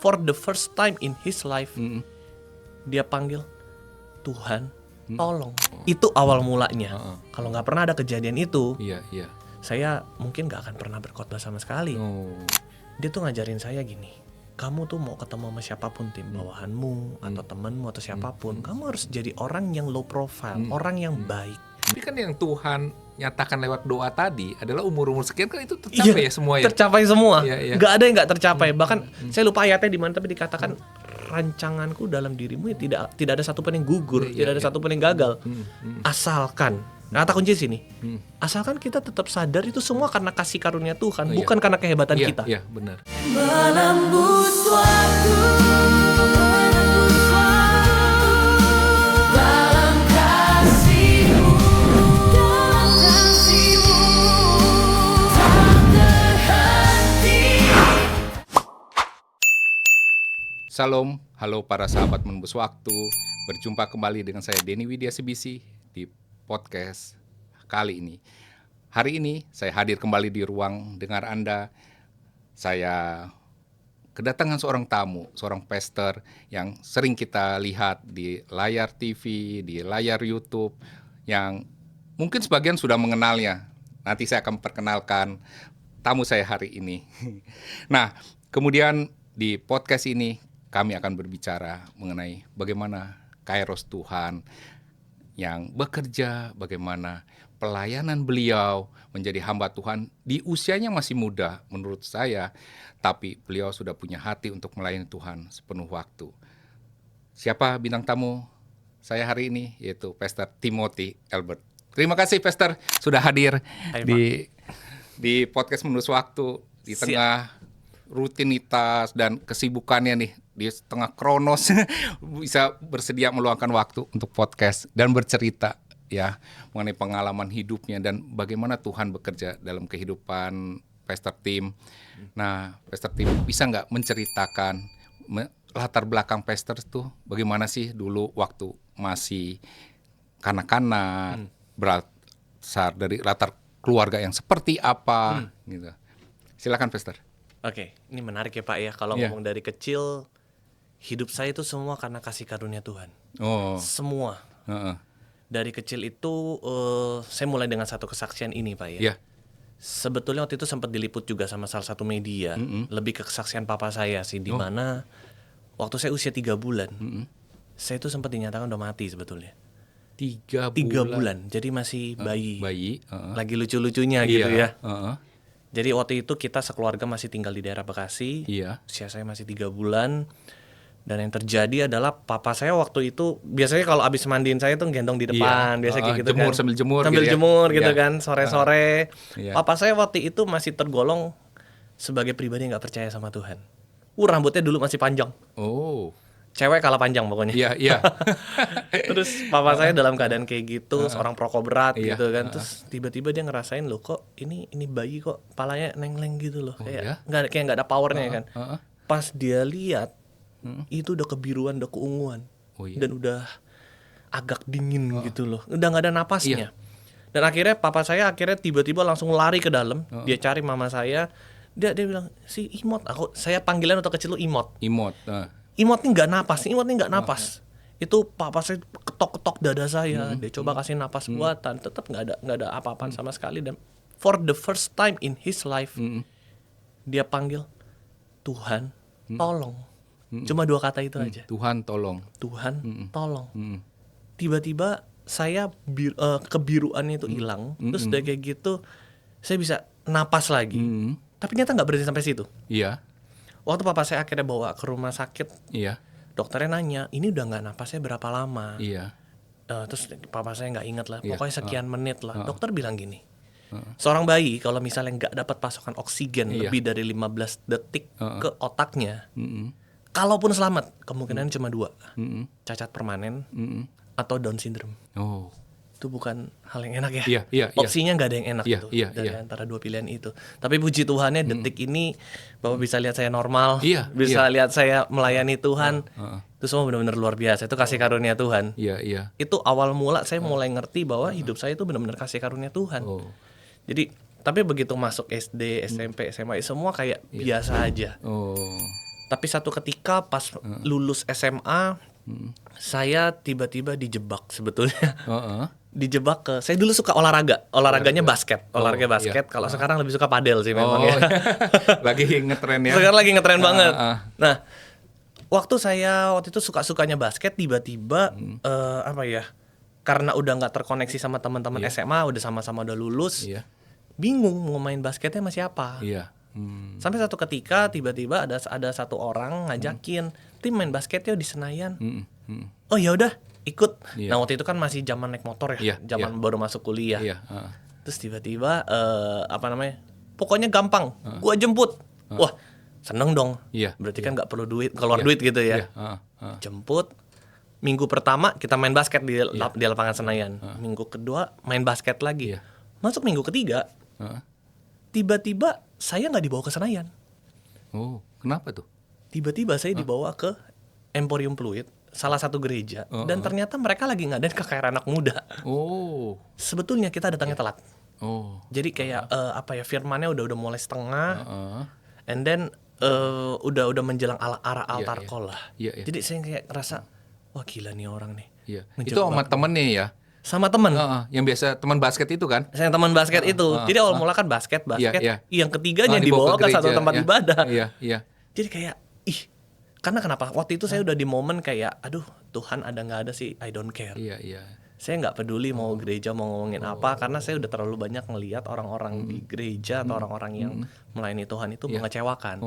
for the first time in his life, dia panggil, Tuhan, tolong. Itu awal mulanya. Kalau nggak pernah ada kejadian itu, saya mungkin nggak akan pernah berkhotbah sama sekali. Dia tuh ngajarin saya gini, kamu tuh mau ketemu sama siapapun, tim bawahanmu atau temanmu atau siapapun, kamu harus jadi orang yang low profile, orang yang baik. Tapi kan yang Tuhan nyatakan lewat doa tadi adalah umur-umur sekian kan itu tercapai ya semua ya? Tercapai semua, nggak ada yang nggak tercapai. Bahkan saya lupa ayatnya di mana, tapi dikatakan rancanganku dalam dirimu tidak ada satupun yang gugur, tidak ada satupun yang gagal. Asalkan, kata kunci sini, asalkan kita tetap sadar itu semua karena kasih karunia Tuhan, bukan karena kehebatan kita. Iya, benar. Menembus waktu, dalam kasih-Mu, tak terhenti. Salam, halo para sahabat menembus waktu. Berjumpa kembali dengan saya Denny Widya Sibisi di podcast kali ini. Hari ini saya hadir kembali di ruang dengar Anda. Saya kedatangan seorang tamu, seorang pastor yang sering kita lihat di layar TV, di layar YouTube, yang mungkin sebagian sudah mengenalnya. Nanti saya akan perkenalkan tamu saya hari ini. Nah, kemudian di podcast ini kami akan berbicara mengenai bagaimana kairos Tuhan yang bekerja, bagaimana pelayanan beliau menjadi hamba Tuhan di usianya masih muda menurut saya, tapi beliau sudah punya hati untuk melayani Tuhan sepenuh waktu. Siapa bintang tamu saya hari ini? Yaitu Pastor Timothy Albert. Terima kasih Pastor sudah hadir di podcast Menembus Waktu di tengah rutinitas dan kesibukannya nih, di tengah kronos bisa bersedia meluangkan waktu untuk podcast dan bercerita ya mengenai pengalaman hidupnya dan bagaimana Tuhan bekerja dalam kehidupan Pastor Tim. Nah, Pastor Tim bisa nggak menceritakan latar belakang Pastor tuh bagaimana sih dulu waktu masih kanak-kanak, berasal dari latar keluarga yang seperti apa gitu. Silakan Pastor. Oke, ini menarik ya Pak ya, kalau ngomong dari kecil, hidup saya itu semua karena kasih karunia Tuhan. Semua. Dari kecil itu saya mulai dengan satu kesaksian ini Pak ya. Sebetulnya waktu itu sempat diliput juga sama salah satu media, lebih ke kesaksian papa saya sih, di mana waktu saya usia 3 bulan, saya itu sempat dinyatakan udah mati sebetulnya. 3 bulan, jadi masih bayi. Lagi lucu-lucunya gitu ya. Jadi waktu itu kita sekeluarga masih tinggal di daerah Bekasi, usia saya masih 3 bulan. Dan yang terjadi adalah papa saya waktu itu, biasanya kalau abis mandiin saya tuh gendong di depan, biasa kayak gitu jemur, kan. sambil jemur gitu kan, sore-sore. Papa saya waktu itu masih tergolong sebagai pribadi yang gak percaya sama Tuhan. Rambutnya dulu masih panjang. Cewek kalah panjang pokoknya. Terus papa saya dalam keadaan kayak gitu, seorang perokok berat gitu kan. Terus tiba-tiba dia ngerasain, loh kok ini bayi kok palanya neng-neng gitu loh. Kayak nggak ada powernya kan. Pas dia lihat, itu udah kebiruan, udah keunguan. Dan udah agak dingin gitu loh. Udah nggak ada napasnya. Dan akhirnya papa saya tiba-tiba langsung lari ke dalam. Dia cari mama saya. Dia bilang, si Imot. Saya panggilan waktu kecil lu Imot. Imot nih nggak napas, Itu papa saya ketok-ketok dada saya, dia coba kasih napas buatan, tetap nggak ada apa-apaan sama sekali. Dan for the first time in his life, dia panggil, Tuhan, tolong. Cuma 2 kata itu aja. Tuhan tolong. Tiba-tiba saya kebiruannya itu hilang, terus udah kayak gitu, saya bisa napas lagi. Tapi ternyata nggak berhenti sampai situ. Waktu papa saya akhirnya bawa ke rumah sakit, dokternya nanya, ini udah nggak napasnya berapa lama? Terus papa saya nggak ingat lah, pokoknya sekian menit lah. Dokter bilang gini, seorang bayi kalau misalnya nggak dapat pasokan oksigen lebih dari 15 detik ke otaknya, kalaupun selamat, kemungkinan cuma 2, cacat permanen atau Down syndrome. Itu bukan hal yang enak ya. Opsinya nggak ada yang enak tuh dari antara 2 pilihan itu. Tapi puji Tuhannya detik ini Bapak bisa lihat saya normal, bisa lihat saya melayani Tuhan. Itu semua benar-benar luar biasa. Itu kasih karunia Tuhan. Itu awal mula saya mulai ngerti bahwa hidup saya itu benar-benar kasih karunia Tuhan. Jadi tapi begitu masuk SD, SMP, SMA semua kayak biasa aja. Tapi satu ketika pas lulus SMA, saya tiba-tiba dijebak sebetulnya. Dijebak saya dulu suka olahraganya basket. Olahraga basket. Kalau sekarang lebih suka padel sih memang ya. Lagi ngetren ya. Sekarang lagi ngetren banget. Nah, waktu itu suka-sukanya basket, tiba-tiba karena udah nggak terkoneksi sama teman-teman SMA, udah sama-sama udah lulus, bingung mau main basketnya sama siapa. Sampai satu ketika tiba-tiba ada satu orang ngajakin, tim main basket yuk di Senayan. Oh ya udah, ikut. Nah waktu itu kan masih zaman naik motor ya, zaman baru masuk kuliah. Terus tiba-tiba pokoknya gampang, gua jemput. Wah seneng dong. Berarti kan nggak perlu keluar duit gitu ya. Jemput. Minggu pertama kita main basket di lapangan Senayan. Minggu kedua main basket lagi. Masuk minggu ketiga, tiba-tiba saya nggak dibawa ke Senayan. Oh, kenapa tuh? Tiba-tiba saya dibawa ke Emporium Pluit, salah satu gereja, dan ternyata mereka lagi ngadain KKR anak muda. Sebetulnya kita datangnya telat. Jadi kayak firmannya udah mulai setengah, and then udah menjelang arah altar call lah. Jadi saya kayak ngerasa, wah gila nih orang nih. Itu sama temennya ya? Sama teman. Yang biasa teman basket itu kan? Saya teman basket itu. Jadi awal mula kan basket. Yang ketiganya dibawa ke satu tempat ibadah. Jadi kayak, karena kenapa? Waktu itu saya udah di momen kayak, aduh Tuhan ada nggak ada sih, I don't care. Saya nggak peduli mau gereja mau ngomongin apa, karena saya udah terlalu banyak ngelihat orang-orang di gereja atau orang-orang yang melayani Tuhan itu mengecewakan.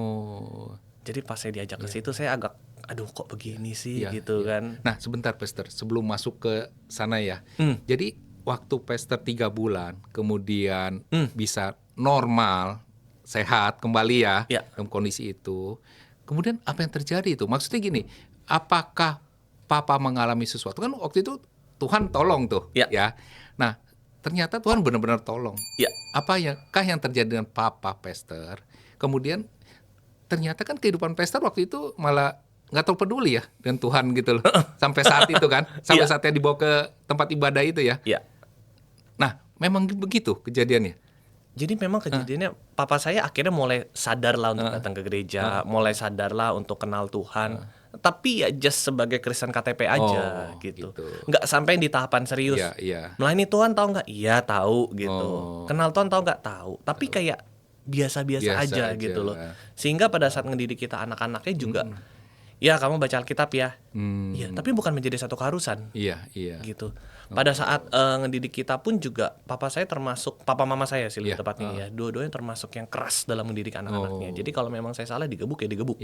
Jadi pas saya diajak ke situ, saya agak, aduh kok begini sih gitu kan. Nah sebentar Pastor, sebelum masuk ke sana ya. Jadi waktu Pastor 3 bulan, kemudian bisa normal, sehat kembali ya dalam kondisi itu. Kemudian apa yang terjadi itu? Maksudnya gini, apakah Papa mengalami sesuatu? Kan waktu itu Tuhan tolong tuh ya. Nah ternyata Tuhan benar-benar tolong. Apakah yang terjadi dengan Papa Pastor? Kemudian ternyata kan kehidupan Pastor waktu itu malah nggak terlalu peduli ya dengan Tuhan gitu loh. Sampai saat itu kan, sampai saatnya dibawa ke tempat ibadah itu ya. Nah, memang begitu kejadiannya. Jadi memang kejadiannya papa saya akhirnya mulai sadar lah untuk datang ke gereja, mulai sadar lah untuk kenal Tuhan. Tapi ya just sebagai Kristen KTP aja gitu. Nggak sampai di tahapan serius. Melayani Tuhan tahu nggak? Iya tahu gitu. Kenal Tuhan tahu nggak? Tahu. Tapi kayak biasa aja gitu loh. Sehingga pada saat ngedidik kita anak-anaknya juga, ya kamu baca Alkitab ya. Iya, tapi bukan menjadi satu keharusan. Gitu. Pada saat ngedidik kita pun juga papa saya termasuk, papa mama saya sih lebih tepatnya ya. Dua-duanya termasuk yang keras dalam mendidik anak-anaknya. Jadi kalau memang saya salah digebuk ya digebuk.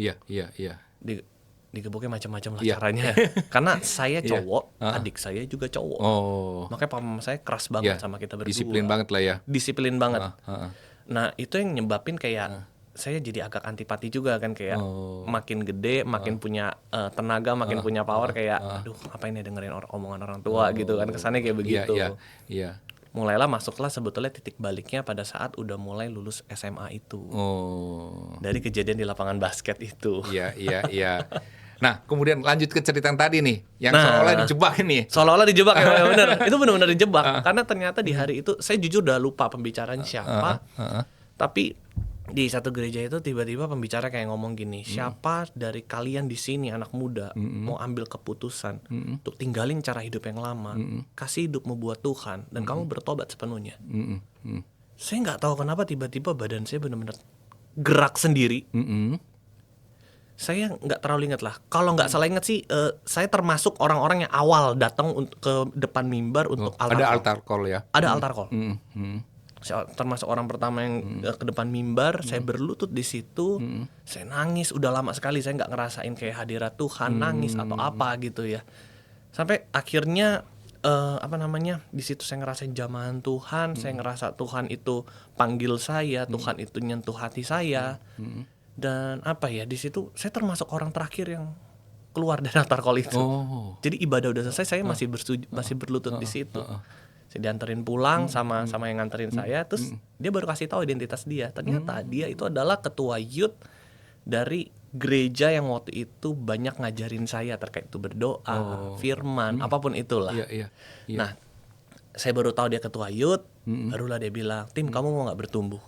Digebuknya macam-macam lah caranya. Karena saya cowok, adik saya juga cowok. Makanya papa mama saya keras banget sama kita berdua. Disiplin banget lah ya. Disiplin banget. Nah, itu yang nyebabin kayak saya jadi agak antipati juga kan, kayak makin gede, makin punya tenaga, makin punya power, kayak aduh ngapain ya dengerin omongan orang tua gitu kan, kesannya kayak begitu. Mulailah masuklah sebetulnya titik baliknya pada saat udah mulai lulus SMA itu. Dari kejadian di lapangan basket itu. Iya. Nah, kemudian lanjut ke cerita yang tadi nih, yang seolah-olah dijebak ini. Seolah-olah dijebak ya, bener. Itu benar-benar dijebak. Karena ternyata di hari itu saya jujur udah lupa pembicaranya siapa. Tapi di satu gereja itu tiba-tiba pembicara kayak ngomong gini, siapa dari kalian di sini anak muda mau ambil keputusan untuk tinggalin cara hidup yang lama, kasih hidupmu buat Tuhan, dan kamu bertobat sepenuhnya. Saya nggak tahu kenapa tiba-tiba badan saya benar-benar gerak sendiri. Saya nggak terlalu ingat lah. Kalau nggak salah ingat sih, saya termasuk orang-orang yang awal datang ke depan mimbar untuk altar call. Ada altar call ya? Ada altar call. Saya termasuk orang pertama yang ke depan mimbar. Saya berlutut di situ. Saya nangis. Udah lama sekali saya nggak ngerasain kayak hadirat Tuhan, nangis atau apa gitu ya. Sampai akhirnya di situ saya ngerasain jamahan Tuhan. Saya ngerasa Tuhan itu panggil saya, Tuhan itu nyentuh hati saya. Dan di situ saya termasuk orang terakhir yang keluar dari altar call itu. Jadi ibadah udah selesai, saya masih berlutut di situ. Saya dianterin pulang sama yang nganterin saya, terus dia baru kasih tahu identitas dia. Ternyata dia itu adalah ketua youth dari gereja yang waktu itu banyak ngajarin saya terkait itu berdoa, firman, apapun itulah. Nah, saya baru tahu dia ketua youth, barulah dia bilang, "Tim, kamu mau nggak bertumbuh?"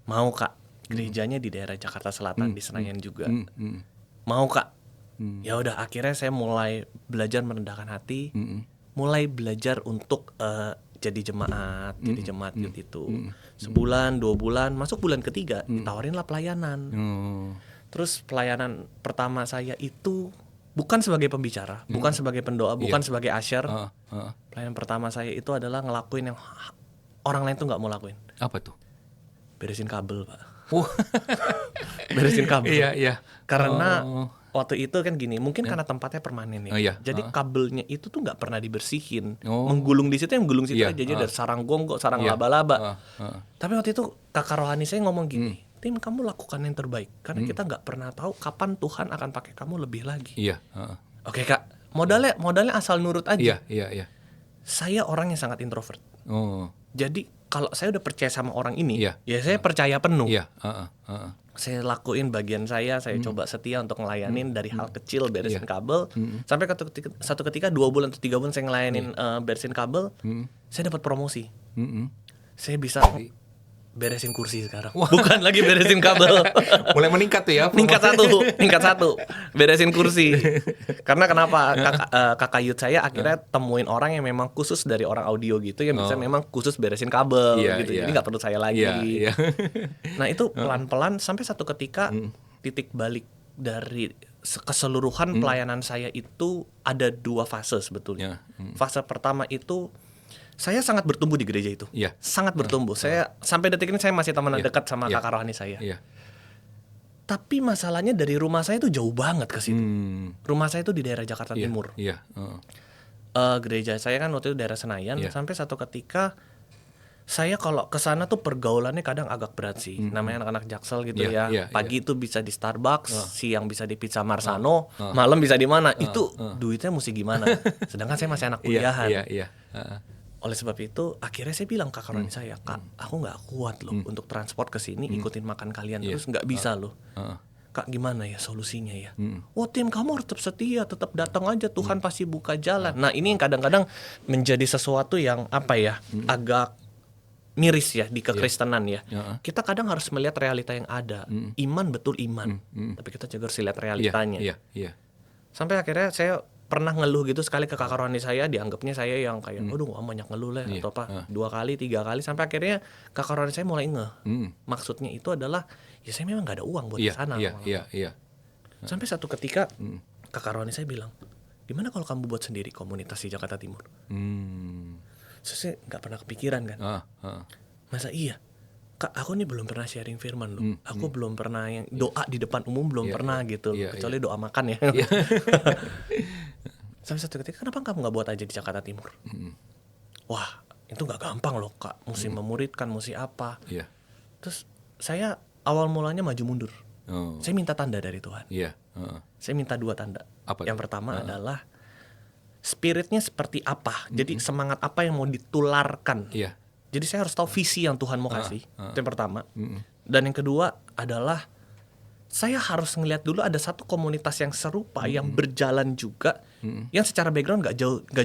"Mau, Kak." Gerejanya di daerah Jakarta Selatan di Senayan juga. Mau Kak? Ya udah, akhirnya saya mulai belajar merendahkan hati, mulai belajar untuk jadi jemaat youth itu. Sebulan, 2 bulan, masuk bulan ketiga ditawarin lah pelayanan. Terus pelayanan pertama saya itu bukan sebagai pembicara, bukan sebagai pendoa, bukan sebagai usher. Pelayanan pertama saya itu adalah ngelakuin yang orang lain tuh nggak mau lakuin. Apa tuh? Beresin kabel, Pak. Beresin kabel. Iya. Karena waktu itu kan gini, mungkin karena tempatnya permanen ya. Jadi kabelnya itu tuh nggak pernah dibersihin. Menggulung di situ, yang menggulung situ aja. Jadi ada sarang gonggok, sarang laba-laba. Tapi waktu itu kakak rohani saya ngomong gini, Tim, kamu lakukan yang terbaik. Karena kita nggak pernah tahu kapan Tuhan akan pakai kamu lebih lagi. Oke Kak, modalnya asal nurut aja. Iya. Saya orang yang sangat introvert. Jadi kalau saya udah percaya sama orang ini, ya saya percaya penuh. Saya lakuin bagian saya coba setia untuk ngelayanin dari hal kecil beresin kabel, sampai satu ketika 2 bulan atau 3 bulan saya ngelayanin beresin kabel, saya dapat promosi. Saya bisa beresin kursi sekarang. Bukan lagi beresin kabel. Mulai meningkat tuh ya. Tingkat satu. Beresin kursi. Karena kenapa? Kakak youth saya akhirnya temuin orang yang memang khusus dari orang audio gitu, yang bisa memang khusus beresin kabel gitu. Jadi nggak perlu saya lagi. Nah itu pelan-pelan sampai satu ketika titik balik dari keseluruhan pelayanan saya itu ada 2 fase sebetulnya. Fase pertama itu saya sangat bertumbuh di gereja itu, sangat bertumbuh. Saya sampai detik ini saya masih teman dekat sama kakak rohani saya. Tapi masalahnya dari rumah saya itu jauh banget ke situ. Rumah saya itu di daerah Jakarta Timur. Gereja saya kan waktu itu daerah Senayan. Sampai satu ketika saya kalau ke sana tuh pergaulannya kadang agak berat sih. Namanya anak-anak Jaksel gitu ya. Pagi itu bisa di Starbucks, siang bisa di Pizza Marsano, malam bisa di mana. Itu duitnya mesti gimana? Sedangkan saya masih anak kuliahan. Oleh sebab itu akhirnya saya bilang ke kakak rohani saya, Kak, aku nggak kuat loh untuk transport ke sini, ikutin makan kalian terus nggak bisa loh. Kak, gimana ya solusinya ya? Tim, kamu harus tetap setia, tetap datang aja, Tuhan pasti buka jalan. Nah ini yang kadang-kadang menjadi sesuatu yang agak miris ya di kekristenan ya. Kita kadang harus melihat realita yang ada. Iman betul iman, tapi kita juga harus lihat realitanya. Sampai akhirnya saya pernah ngeluh gitu sekali ke kakak rohani saya, dianggapnya saya yang kayak aduh banyak ngeluh lah atau apa, 2 kali 3 kali, sampai akhirnya kakak rohani saya mulai maksudnya itu adalah ya saya memang gak ada uang buat kesana. Sampai satu ketika kakak rohani saya bilang, gimana kalau kamu buat sendiri komunitas di Jakarta Timur? So, saya gak pernah kepikiran kan. Masa iya? Kak, aku nih belum pernah sharing firman loh. Aku belum pernah yang doa di depan umum, belum pernah gitu. Kecuali doa makan ya. Sampai satu ketika, kenapa kamu gak buat aja di Jakarta Timur? Wah, itu gak gampang loh Kak. Mesti memuridkan, mesti apa. Terus saya awal mulanya maju mundur. Saya minta tanda dari Tuhan. Saya minta 2 tanda. Yang pertama adalah spiritnya seperti apa. Jadi semangat apa yang mau ditularkan. Jadi saya harus tahu visi yang Tuhan mau kasih. Itu yang pertama. Dan yang kedua adalah saya harus ngelihat dulu ada satu komunitas yang serupa yang berjalan juga, yang secara background gak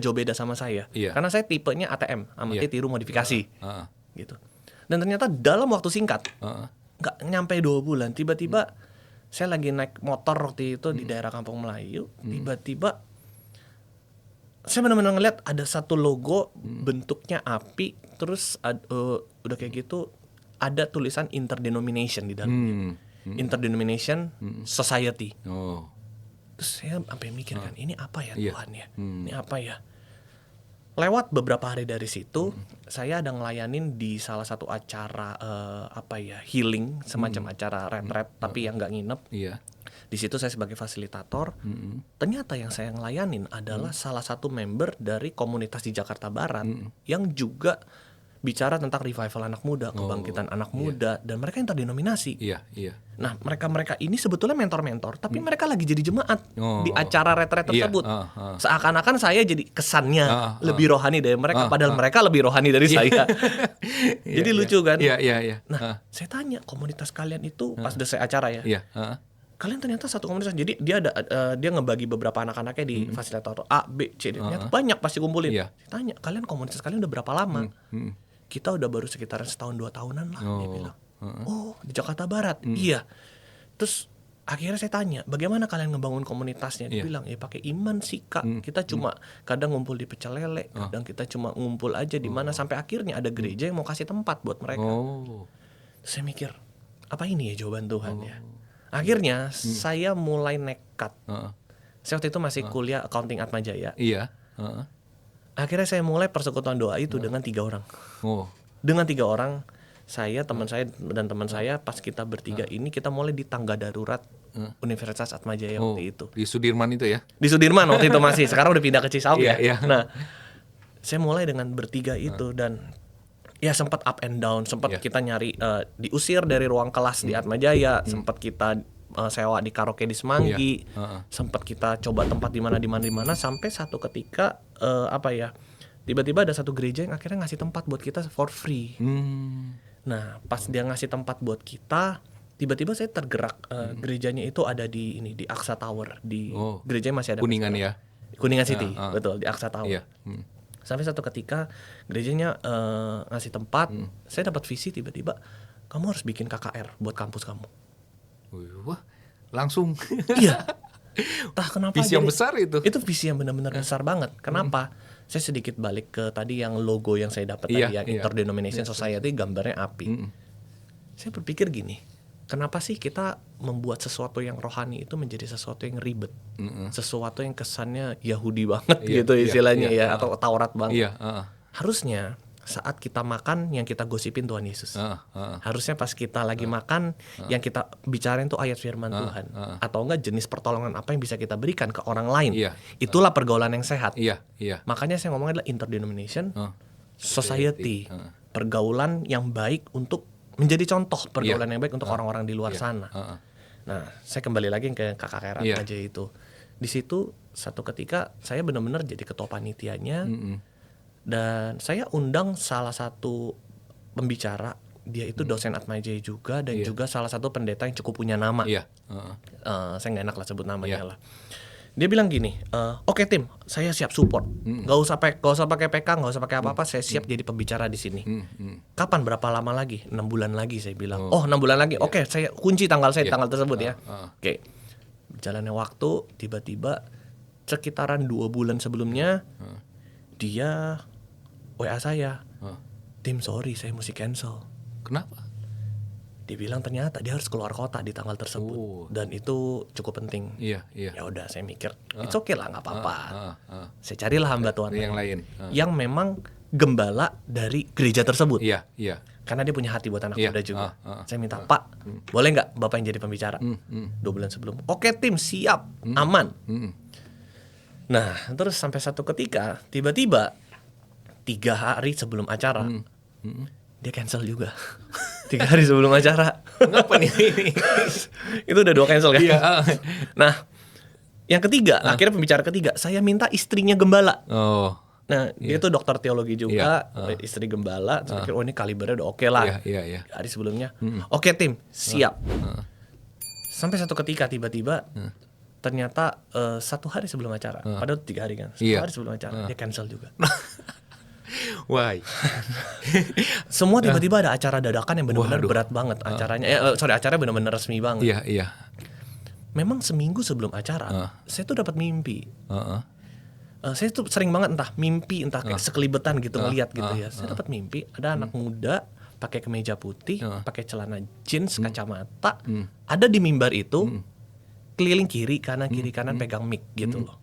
jauh beda sama saya. Karena saya tipenya ATM, amati tiru modifikasi, gitu. Dan ternyata dalam waktu singkat, gak nyampe 2 bulan, tiba-tiba saya lagi naik motor waktu itu di daerah Kampung Melayu, tiba-tiba saya benar-benar ngeliat ada satu logo bentuknya api, terus udah kayak gitu ada tulisan interdenomination di dalamnya. Interdenomination Society. Terus saya sampai mikir kan, ini apa ya Tuhan ya? Ini apa ya? Lewat beberapa hari dari situ, saya ada ngelayanin di salah satu acara healing, semacam acara retret tapi yang nggak nginep. Di situ saya sebagai fasilitator. Ternyata yang saya ngelayanin adalah salah satu member dari komunitas di Jakarta Barat yang juga bicara tentang revival anak muda, kebangkitan anak muda, dan mereka interdenominasi. Nah, mereka ini sebetulnya mentor-mentor, tapi mereka lagi jadi jemaat di acara retret tersebut. Seakan-akan saya jadi kesannya lebih rohani dari mereka, padahal mereka lebih rohani dari saya. Jadi lucu kan? Nah, saya tanya komunitas kalian itu pas selesai acara ya. Kalian ternyata satu komunitas. Jadi dia ngebagi beberapa anak-anaknya di fasilitator A, B, C. Ternyata banyak pasti kumpulin. Saya tanya, komunitas kalian udah berapa lama? Kita udah baru sekitaran 1-2 tahunan lah, dia bilang. Oh, di Jakarta Barat. Iya. Terus akhirnya saya tanya, bagaimana kalian ngebangun komunitasnya? Dia bilang, ya pakai iman sih Kak. Kita cuma kadang ngumpul di Pecel Lele, kadang kita cuma ngumpul aja di mana sampai akhirnya ada gereja yang mau kasih tempat buat mereka. Terus saya mikir, apa ini ya jawaban Tuhan ya? Akhirnya saya mulai nekat. Saya waktu itu masih kuliah accounting Atmajaya. Iya. Akhirnya saya mulai persekutuan doa itu dengan 3 orang. Dengan 3 orang, saya, teman saya dan teman saya, pas kita bertiga ini kita mulai di tangga darurat Universitas Atmajaya waktu itu. Di Sudirman itu ya? Di Sudirman waktu itu masih. Sekarang udah pindah ke Cisauk ya. Iya. Nah, saya mulai dengan bertiga itu dan ya sempat up and down, sempat kita nyari diusir dari ruang kelas di Atmajaya, sempat kita sewa di karaoke di Semanggi, sempat kita coba tempat di mana sampai satu ketika tiba-tiba ada satu gereja yang akhirnya ngasih tempat buat kita for free. Nah, pas dia ngasih tempat buat kita, tiba-tiba saya tergerak. Gerejanya itu ada di Aqsa Tower, di gerejanya masih ada Kuningan ya. Kuningan City, betul, di Aqsa Tower. Iya. Sampai satu ketika gerejanya ngasih tempat, saya dapat visi tiba-tiba, kamu harus bikin KKR buat kampus kamu. Wah, langsung. Iya. Entah kenapa visi yang besar itu. Itu visi yang benar-benar besar banget. Kenapa? Saya sedikit balik ke tadi yang logo yang saya dapat tadi, yang Interdenomination Society, gambarnya api. Saya berpikir gini, kenapa sih kita membuat sesuatu yang rohani itu menjadi sesuatu yang ribet, sesuatu yang kesannya Yahudi banget gitu istilahnya atau Taurat banget. Harusnya saat kita makan yang kita gosipin Tuhan Yesus. Harusnya pas kita lagi makan yang kita bicarain tuh ayat firman Tuhan. Atau enggak jenis pertolongan apa yang bisa kita berikan ke orang lain. Itulah pergaulan yang sehat. Makanya saya ngomong adalah Interdenomination Society. Pergaulan yang baik untuk menjadi contoh pergaulan yang baik untuk orang-orang di luar sana. Nah, saya kembali lagi ke KKR aja itu. Di situ satu ketika saya benar-benar jadi ketua panitianya. Dan saya undang salah satu pembicara, dia itu dosen Atmajaya juga dan juga salah satu pendeta yang cukup punya nama. Saya nggak enak lah sebut namanya lah. Dia bilang gini, oke tim, saya siap support. Nggak usah pakai PK, nggak usah pakai apa-apa, saya siap jadi pembicara di sini. Kapan, berapa lama lagi? 6 bulan lagi saya bilang. 6 bulan lagi. Oke, saya kunci tanggal saya tanggal tersebut ya. Oke. Berjalannya waktu, tiba-tiba sekitaran 2 bulan sebelumnya dia WA saya, tim sorry saya mesti cancel. Kenapa? Dibilang ternyata dia harus keluar kota di tanggal tersebut dan itu cukup penting. Ya udah saya mikir, it's okay lah, nggak apa-apa. Saya carilah hamba Tuhan yang lain, yang memang gembala dari gereja tersebut. Karena dia punya hati buat anak muda juga. Saya minta, Pak, boleh nggak Bapak yang jadi pembicara? 2 bulan sebelum. Oke tim, siap, aman. Nah terus sampai satu ketika tiba-tiba 3 hari sebelum acara dia cancel juga. 3 hari sebelum acara. Kenapa nih? Itu udah 2 cancel kan? Nah yang ketiga, akhirnya pembicara ketiga, saya minta istrinya gembala. Nah dia tuh dokter teologi juga, istri gembala. Saya pikir ini kalibernya udah oke lah. Hari sebelumnya, oke tim, siap. Sampai satu ketika tiba-tiba ternyata 1 hari sebelum acara, padahal 3 hari kan, 1 hari sebelum acara dia cancel juga. Why? Semua tiba-tiba ada acara dadakan yang benar-benar berat banget acaranya. Acaranya benar-benar resmi banget. Memang seminggu sebelum acara, saya tuh dapat mimpi. Saya tuh sering banget entah mimpi, entah kayak sekelibetan gitu ngeliat gitu ya. Saya dapat mimpi ada anak muda pakai kemeja putih, pakai celana jeans, kacamata, ada di mimbar itu, keliling kiri kanan pegang mic gitu loh.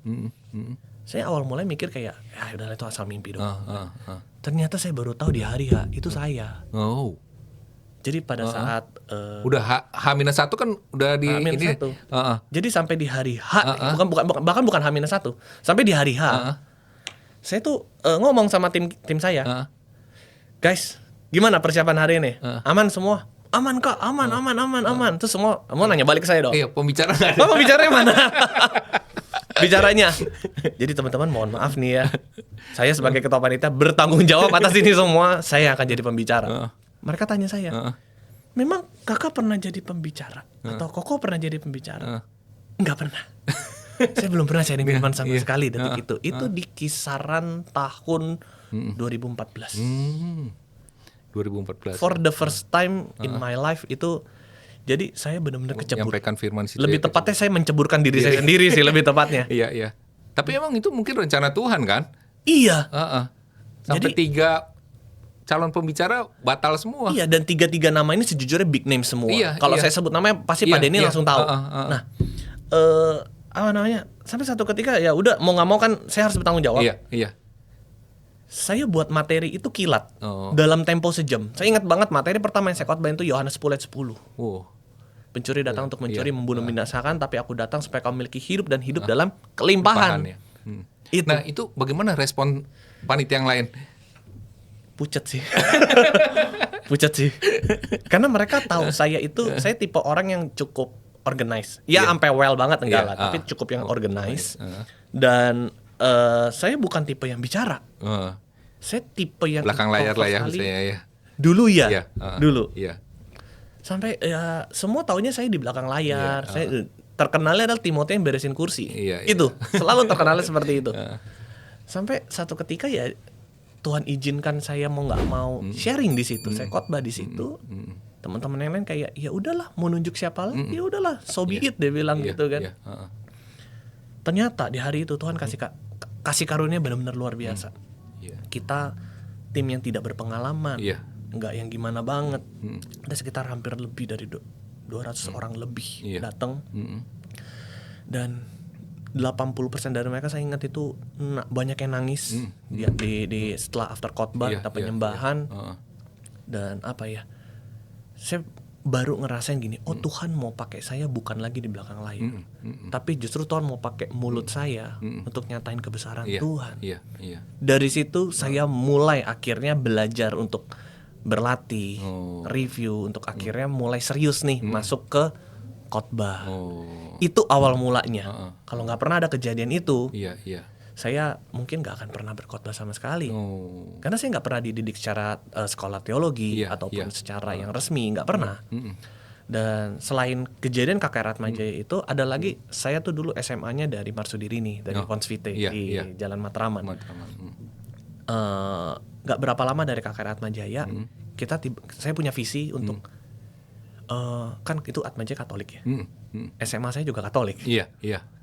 Saya awal mulai mikir kayak, ya udah itu asal mimpi doang. Ternyata saya baru tahu di hari H itu saya. Jadi pada saat udah H-1 kan udah di ini. Jadi sampai di hari H, bukan H-1, sampai di hari H, saya tuh ngomong sama tim saya, guys, gimana persiapan hari ini? Aman semua? Aman kak, aman. Terus semua mau nanya balik ke saya dong. Iya, pembicara nggak ada. Pembicaranya mana? Bicaranya. Jadi teman-teman mohon maaf nih ya, saya sebagai ketua panitia bertanggung jawab atas ini semua. Saya akan jadi pembicara. Mereka tanya saya, memang kakak pernah jadi pembicara atau koko pernah jadi pembicara? Enggak pernah. Saya belum pernah sharing firman sama sekali detik itu. Itu di kisaran tahun 2014. 2014. For the first time in my life itu, jadi saya benar-benar kecebur. Menyampaikan firman situ. Lebih tepatnya saya menceburkan diri saya sendiri sih lebih tepatnya. Iya. Tapi emang itu mungkin rencana Tuhan kan? Iya. Sampai 3 calon pembicara batal semua. Iya, dan 3 nama ini sejujurnya big name semua. Kalau saya sebut namanya pasti Pak Denny langsung tahu. Nah, apa namanya? Sampai satu ketika ya udah mau nggak mau kan saya harus bertanggung jawab. Iya. Saya buat materi itu kilat dalam tempo sejam. Saya ingat banget materi pertama yang saya khotbahin itu Yohanes 10:10. Pencuri datang untuk mencuri, membunuh, membinasakan, tapi aku datang supaya kamu memiliki hidup dan hidup dalam kelimpahan. Itu. Nah, itu bagaimana respon panitia yang lain? Pucet sih. Karena mereka tahu saya tipe orang yang cukup organize. Ya sampai well banget enggak lah, tapi cukup yang organize. Dan saya bukan tipe yang bicara. Saya tipe yang belakang layar lah ya misalnya ya. Dulu ya. Dulu. Iya. Sampai ya semua taunya saya di belakang layar. Saya terkenalnya adalah Timotius yang beresin kursi. Itu. Selalu terkenalnya seperti itu. Sampai satu ketika ya Tuhan izinkan saya mau nggak mau sharing di situ. Saya khotbah di situ. Teman-teman yang lain kayak ya udahlah, mau nunjuk siapa lagi ya udahlah, so be it dia bilang gitu kan. Ternyata di hari itu Tuhan kasih karunia benar-benar luar biasa. Kita tim yang tidak berpengalaman, nggak yang gimana banget. Ada sekitar hampir lebih dari 200 orang lebih datang. Dan 80% dari mereka saya ingat itu banyak yang nangis di setelah after khotbah kita penyembahan. Dan apa ya, saya baru ngerasain gini, Tuhan mau pakai saya bukan lagi di belakang layar, tapi justru Tuhan mau pakai mulut saya untuk nyatain kebesaran Tuhan. Dari situ saya mulai akhirnya belajar untuk berlatih, review, untuk akhirnya mulai serius nih masuk ke khotbah. Itu awal mulanya. Kalau nggak pernah ada kejadian itu, saya mungkin nggak akan pernah berkhotbah sama sekali. Karena saya nggak pernah dididik secara sekolah teologi ataupun secara yang resmi, nggak pernah. Dan selain kejadian KKR Atmajaya itu, ada lagi saya tuh dulu SMA-nya dari Marsudirini, dari Ponsvite di Jalan Matraman. Nggak berapa lama dari KKR Atmajaya, saya punya visi untuk kan itu Atmajaya Katolik ya. SMA saya juga Katolik.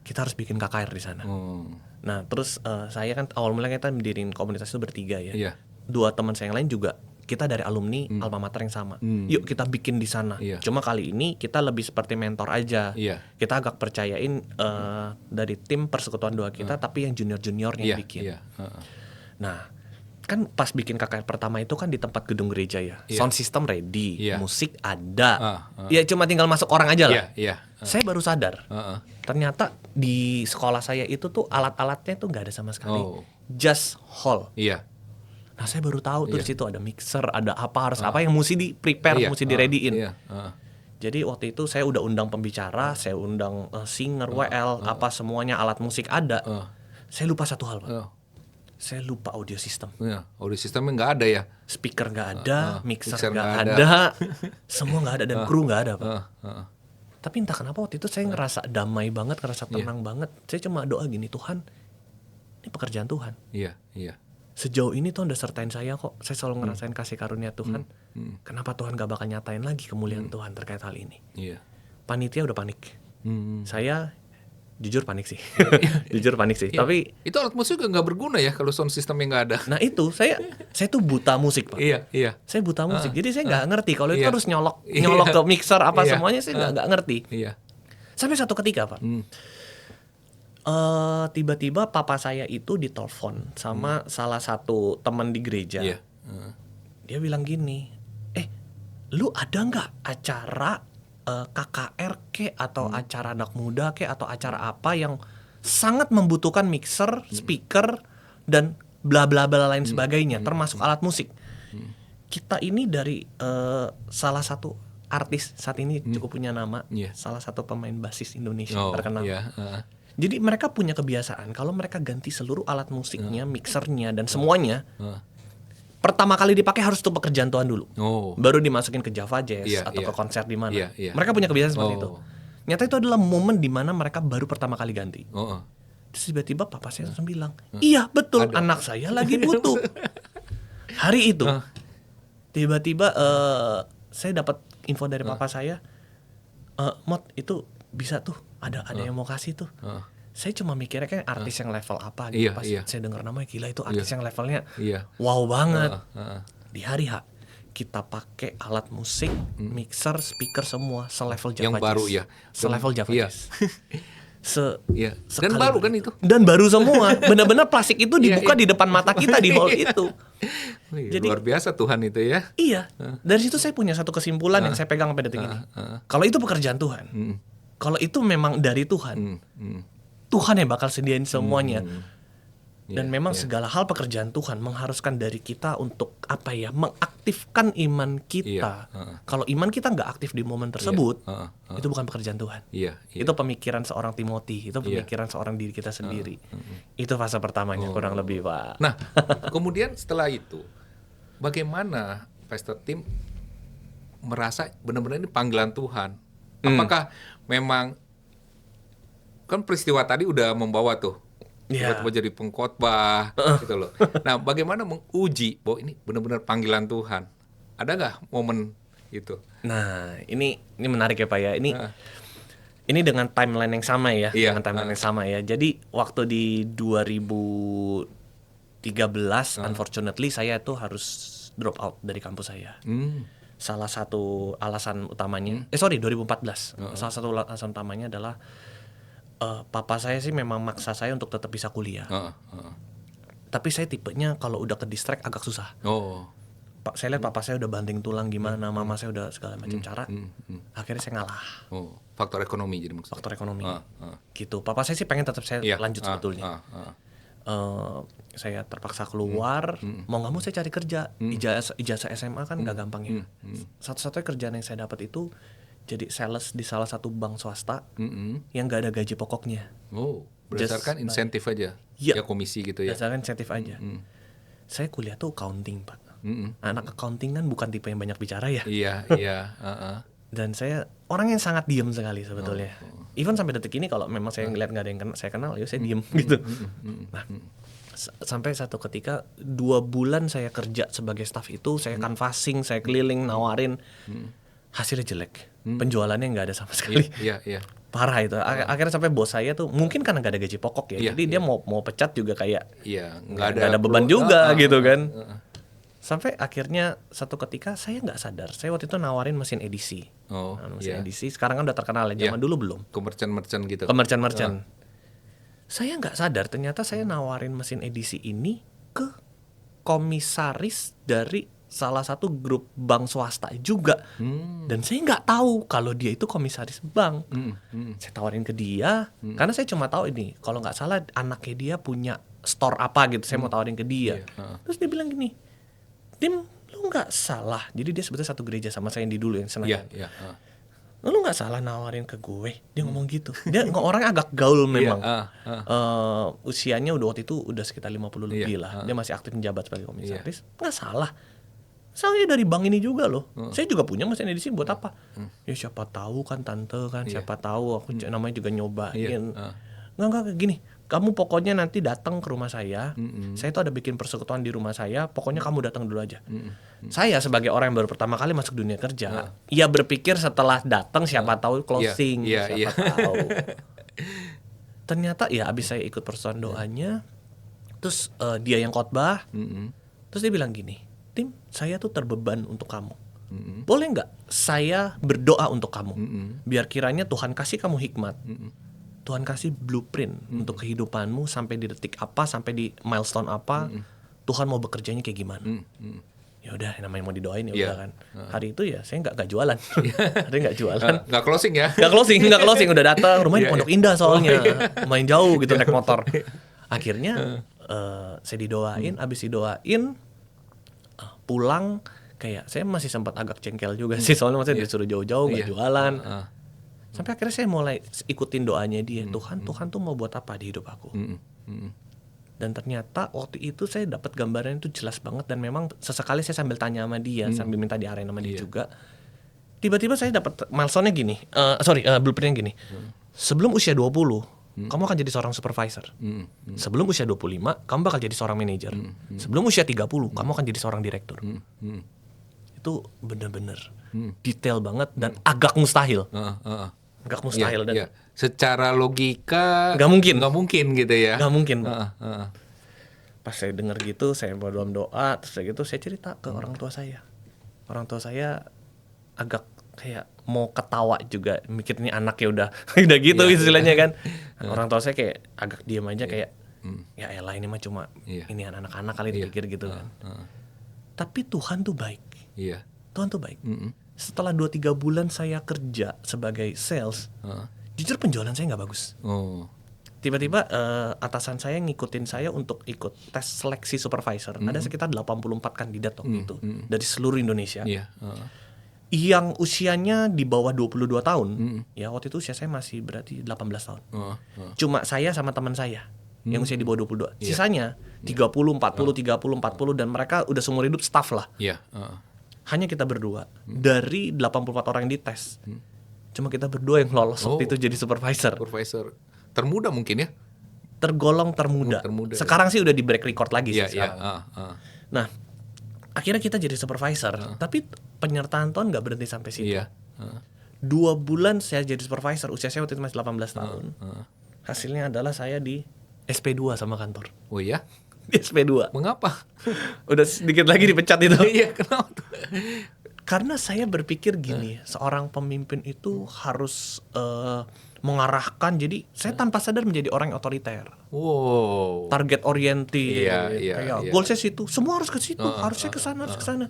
Kita harus bikin KKR di sana. Nah, terus saya kan awal mulanya kita mendiriin komunitas itu bertiga ya. 2 teman saya yang lain juga kita dari alumni alma mater yang sama. Yuk kita bikin di sana. Cuma kali ini kita lebih seperti mentor aja. Kita agak percayain dari tim persekutuan doa kita, tapi yang junior-juniornya bikin. Nah, kan pas bikin KKR pertama itu kan di tempat gedung gereja ya. Sound system ready, musik ada. Ya cuma tinggal masuk orang aja lah. Saya baru sadar. Ternyata di sekolah saya itu tuh alat-alatnya tuh nggak ada sama sekali. Just hall. Nah, saya baru tahu tuh di situ ada mixer, ada apa harus apa yang mesti di prepare, mesti di readyin. Jadi waktu itu saya udah undang pembicara, saya undang singer, WL, apa semuanya alat musik ada. Saya lupa satu hal, Pak. Saya lupa audio system. Audio systemnya nggak ada ya. Speaker nggak ada, mixer nggak ada, semua nggak ada dan kru nggak ada, Pak. Tapi entah kenapa waktu itu saya ngerasa damai banget, ngerasa tenang banget. Saya cuma doa gini, Tuhan, ini pekerjaan Tuhan. Sejauh ini Tuhan udah sertain saya kok. Saya selalu ngerasain kasih karunia Tuhan. Kenapa Tuhan gak bakal nyatain lagi kemuliaan Tuhan terkait hal ini? Panitia udah panik. Saya jujur panik sih. Tapi itu alat musik nggak berguna ya kalau sound systemnya nggak ada. Nah itu saya tuh buta musik, Pak. Saya buta musik. Jadi saya nggak ngerti kalau itu harus nyolok ke mixer apa semuanya, saya nggak ngerti. Sampai satu ketika, Pak. Tiba-tiba papa saya itu ditelepon sama salah satu teman di gereja. Dia bilang gini, lu ada nggak acara KKR ke atau acara anak muda ke atau acara apa yang sangat membutuhkan mixer, speaker dan bla bla bla lain sebagainya, termasuk alat musik. Kita ini dari salah satu artis saat ini cukup punya nama, salah satu pemain basis Indonesia terkenal. Jadi mereka punya kebiasaan kalau mereka ganti seluruh alat musiknya, mixernya dan semuanya, pertama kali dipakai harus tuh pekerjaan Tuhan dulu. Baru dimasukin ke Java Jazz atau ke konser di mana. Mereka punya kebiasaan seperti itu. Nyata itu adalah momen di mana mereka baru pertama kali ganti. Terus tiba-tiba papa saya langsung bilang, iya betul, anak saya lagi butuh. Hari itu Tiba-tiba saya dapat info dari papa saya, Mot itu bisa tuh, ada yang mau kasih tuh. Saya cuma mikirnya kan artis yang level apa gitu. Pas saya dengar namanya, gila itu artis yang levelnya wow banget. Di hari H kita pakai alat musik, mixer, speaker semua selevel Java Jazz. Yang baru ya. Selevel Java Jazz. Dan baru kan itu. Dan baru semua. Benar-benar plastik itu dibuka di depan mata kita di hall itu. Jadi luar biasa Tuhan itu ya. Iya. Dari situ saya punya satu kesimpulan yang saya pegang sampai detik ini. Kalau itu pekerjaan Tuhan, kalau itu memang dari Tuhan, Tuhan yang bakal sediain semuanya. Dan memang segala hal pekerjaan Tuhan mengharuskan dari kita untuk mengaktifkan iman kita. Kalau iman kita nggak aktif di momen tersebut, itu bukan pekerjaan Tuhan. Itu pemikiran seorang Timothy, itu pemikiran seorang diri kita sendiri. Itu fase pertamanya kurang lebih, Pak. Nah, kemudian setelah itu, bagaimana Pastor Tim merasa benar-benar ini panggilan Tuhan? Apakah memang kan peristiwa tadi udah membawa tuh tiba-tiba jadi pengkhotbah gitu loh. Nah, bagaimana menguji bahwa ini benar-benar panggilan Tuhan? Ada nggak momen itu? Nah, ini menarik ya Pak ya. Ini dengan timeline yang sama ya, dengan timeline yang sama ya. Jadi waktu di 2013, unfortunately saya tuh harus drop out dari kampus saya. Salah satu alasan utamanya, 2014. Salah satu alasan utamanya adalah papa saya sih memang maksa saya untuk tetap bisa kuliah. Tapi saya tipenya kalau udah ke distract agak susah. Saya lihat papa saya udah banting tulang gimana, mama saya udah segala macam cara. Akhirnya saya ngalah. Faktor ekonomi jadi maksudnya. Faktor ekonomi. Gitu. Papa saya sih pengen tetap saya lanjut sebetulnya. Saya terpaksa keluar. Mau nggak mau saya cari kerja. Ijazah SMA kan nggak gampang ya. Satu-satunya kerjaan yang saya dapat itu jadi sales di salah satu bank swasta yang nggak ada gaji pokoknya. Berdasarkan insentif aja, ya komisi gitu ya. Berdasarkan insentif aja. Saya kuliah tuh accounting, Pak. Anak accounting kan bukan tipe yang banyak bicara ya. Iya. Dan saya orang yang sangat diem sekali sebetulnya. Even sampai detik ini kalau memang saya ngeliat nggak ada yang saya kenal, ya saya diem gitu. Nah, sampai satu ketika 2 bulan saya kerja sebagai staff itu, saya canvassing, saya keliling, nawarin. Hasilnya jelek, penjualannya nggak ada sama sekali. Parah itu. Akhirnya sampai bos saya tuh mungkin karena nggak ada gaji pokok ya, jadi dia mau pecat juga kayak nggak ada beban juga gitu kan. Sampai akhirnya satu ketika saya nggak sadar, saya waktu itu nawarin mesin edisi. Mesin edisi sekarang kan udah terkenal ya, zaman dulu belum. Ke merchant gitu. Ke merchant. Saya nggak sadar ternyata saya nawarin mesin edisi ini ke komisaris dari salah satu grup bank swasta juga. Dan saya nggak tahu kalau dia itu komisaris bank. Saya tawarin ke dia karena saya cuma tahu ini kalau nggak salah anaknya dia punya store apa gitu. Saya mau tawarin ke dia. Terus dia bilang gini, Tim, lu nggak salah. Jadi dia sebetulnya satu gereja sama saya yang di dulu yang Senayan. Lu nggak salah nawarin ke gue. Dia ngomong gitu. Dia orangnya agak gaul memang. Usianya waktu itu udah sekitar 50 lebih lah. Dia masih aktif menjabat sebagai komisaris. Nggak salah. Saya dari bank ini juga loh. Saya juga punya mesin edisi buat apa? Ya siapa tahu kan tante kan, siapa tahu aku namanya juga nyobain. Enggak gini. Kamu pokoknya nanti datang ke rumah saya. Saya tuh ada bikin persekutuan di rumah saya. Pokoknya kamu datang dulu aja. Saya sebagai orang yang baru pertama kali masuk dunia kerja, ya berpikir setelah datang siapa tahu closing, siapa tahu. Ternyata ya abis saya ikut persekutuan doanya, terus dia yang khotbah, terus dia bilang gini, Tim, saya tuh terbeban untuk kamu. Boleh nggak saya berdoa untuk kamu? Biar kiranya Tuhan kasih kamu hikmat. Tuhan kasih blueprint untuk kehidupanmu sampai di detik apa, sampai di milestone apa. Tuhan mau bekerjanya kayak gimana? Ya udah, namanya mau didoain ya udah kan. Hari itu ya saya nggak jualan. Hari nggak jualan. Nggak closing ya? Nggak closing. Udah datang. Rumahnya di Pondok Indah soalnya. Lumayan jauh gitu naik motor. Akhirnya saya didoain. Abis didoain, pulang kayak saya masih sempat agak cengkel juga sih soalnya maksudnya disuruh jauh-jauh nggak jualan. Sampai akhirnya saya mulai ikutin doanya dia. Tuhan tuh mau buat apa di hidup aku? Dan ternyata waktu itu saya dapat gambaran itu jelas banget. Dan memang sesekali saya sambil tanya sama dia, sambil minta diarahin sama dia juga. Tiba-tiba saya dapat milestone-nya gini, blueprint-nya gini. Sebelum usia 20, kamu akan jadi seorang supervisor. Sebelum usia 25, kamu bakal jadi seorang manajer. Sebelum usia 30, kamu akan jadi seorang direktur. itu bener-bener detail banget dan agak mustahil. Agak mustahil dan secara logika nggak mungkin gitu ya. Nggak mungkin. Pas saya dengar gitu, saya dalam doa, terus gitu saya cerita ke orang tua saya. Orang tua saya agak kayak mau ketawa juga, mikir ini anaknya udah gitu istilahnya kan. Orang tua saya kayak agak diam aja kayak ya elah ini mah cuma ini anak-anak kali dipikir gitu kan. Tapi Tuhan tuh baik. Tuhan tuh baik. Setelah 2-3 bulan saya kerja sebagai sales, jujur penjualan saya nggak bagus. Tiba-tiba atasan saya ngikutin saya untuk ikut tes seleksi supervisor. Ada sekitar 84 kandidat waktu itu dari seluruh Indonesia. Yang usianya di bawah 22 tahun. Ya waktu itu usia saya masih berarti 18 tahun. Cuma saya sama teman saya yang usia di bawah 22. Sisanya 30, 40, 30, 40 dan mereka udah seumur hidup staff lah. Hanya kita berdua dari 84 orang yang dites. Cuma kita berdua yang lolos waktu itu jadi supervisor. Termuda mungkin ya? Tergolong termuda. Sekarang sih udah di break record lagi sih sekarang. Nah, akhirnya kita jadi supervisor. Tapi penyertaan Tuhan nggak berhenti sampai situ. 2 bulan saya jadi supervisor. Usia saya waktu itu masih 18 tahun. Hasilnya adalah saya di SP2 sama kantor. Oh iya? Di SP2. Mengapa? Udah sedikit lagi dipecat itu. Iya, kenapa? Karena saya berpikir gini, seorang pemimpin itu harus mengarahkan. Jadi saya tanpa sadar menjadi orang yang otoriter. Wow. Target oriented. Iya. Goal saya situ. Semua harus ke situ. Harusnya ke sana, harus ke sana.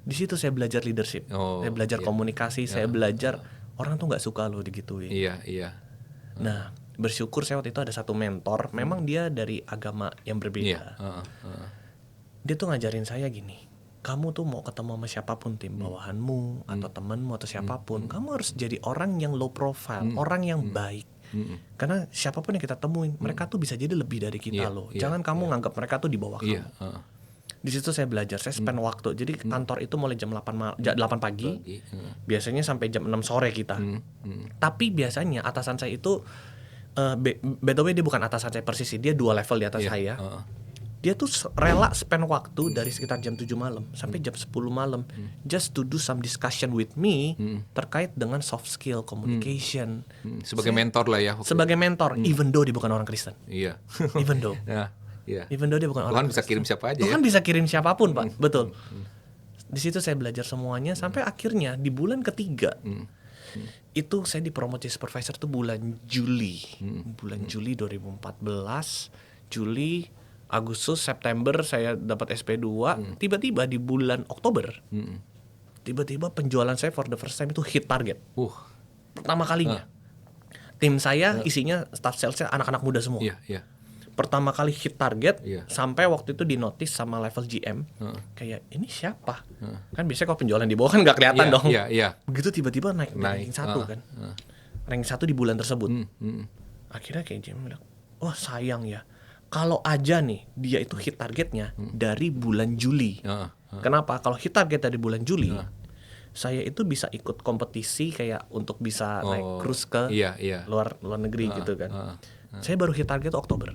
Di situ saya belajar leadership. Saya belajar komunikasi. Saya belajar orang tuh nggak suka loh digituin. Iya. Nah, bersyukur saya waktu itu ada satu mentor. Memang dia dari agama yang berbeda. Dia tuh ngajarin saya gini. Kamu tuh mau ketemu sama siapapun, tim bawahanmu atau temanmu atau siapapun, kamu harus jadi orang yang low profile, orang yang baik. Karena siapapun yang kita temuin, mereka tuh bisa jadi lebih dari kita loh. Jangan kamu nganggap mereka tuh di bawah kamu. Di situ saya belajar, saya spend waktu. Jadi kantor itu mulai jam 8 pagi, biasanya sampai jam 6 sore kita. Tapi biasanya atasan saya itu, by the way dia bukan atasan saya persis, dia 2 level di atas saya. Dia tuh rela spend waktu dari sekitar jam 7 malam sampai jam 10 malam just to do some discussion with me terkait dengan soft skill, communication. Sebagai mentor lah ya. Sebagai mentor, even though dia bukan orang Kristen. Iya. Even though. Even though dia bukan orang Tuhan bisa kirim siapa aja. Tuhan bisa kirim siapapun, Pak. Betul. Di situ saya belajar semuanya sampai akhirnya di bulan ketiga itu saya dipromosi supervisor tuh bulan Juli. Bulan Juli 2014, Juli, Agustus, September saya dapat SP2. Tiba-tiba di bulan Oktober, tiba-tiba penjualan saya for the first time itu hit target. Pertama kalinya. Tim saya isinya staff salesnya anak-anak muda semua. Pertama kali hit target, sampai waktu itu di notice sama level GM, kayak ini siapa? Kan biasanya kalau penjualan di bawah kan nggak kelihatan dong. Begitu tiba-tiba naik ranking 1 kan. Ranking 1 di bulan tersebut. Akhirnya kayak GM bilang, wah sayang ya. Kalau aja nih dia itu hit targetnya dari bulan Juli. Kenapa? Kalau hit target dari bulan Juli, saya itu bisa ikut kompetisi kayak untuk bisa naik cruise ke luar negeri gitu kan. Saya baru hit target Oktober.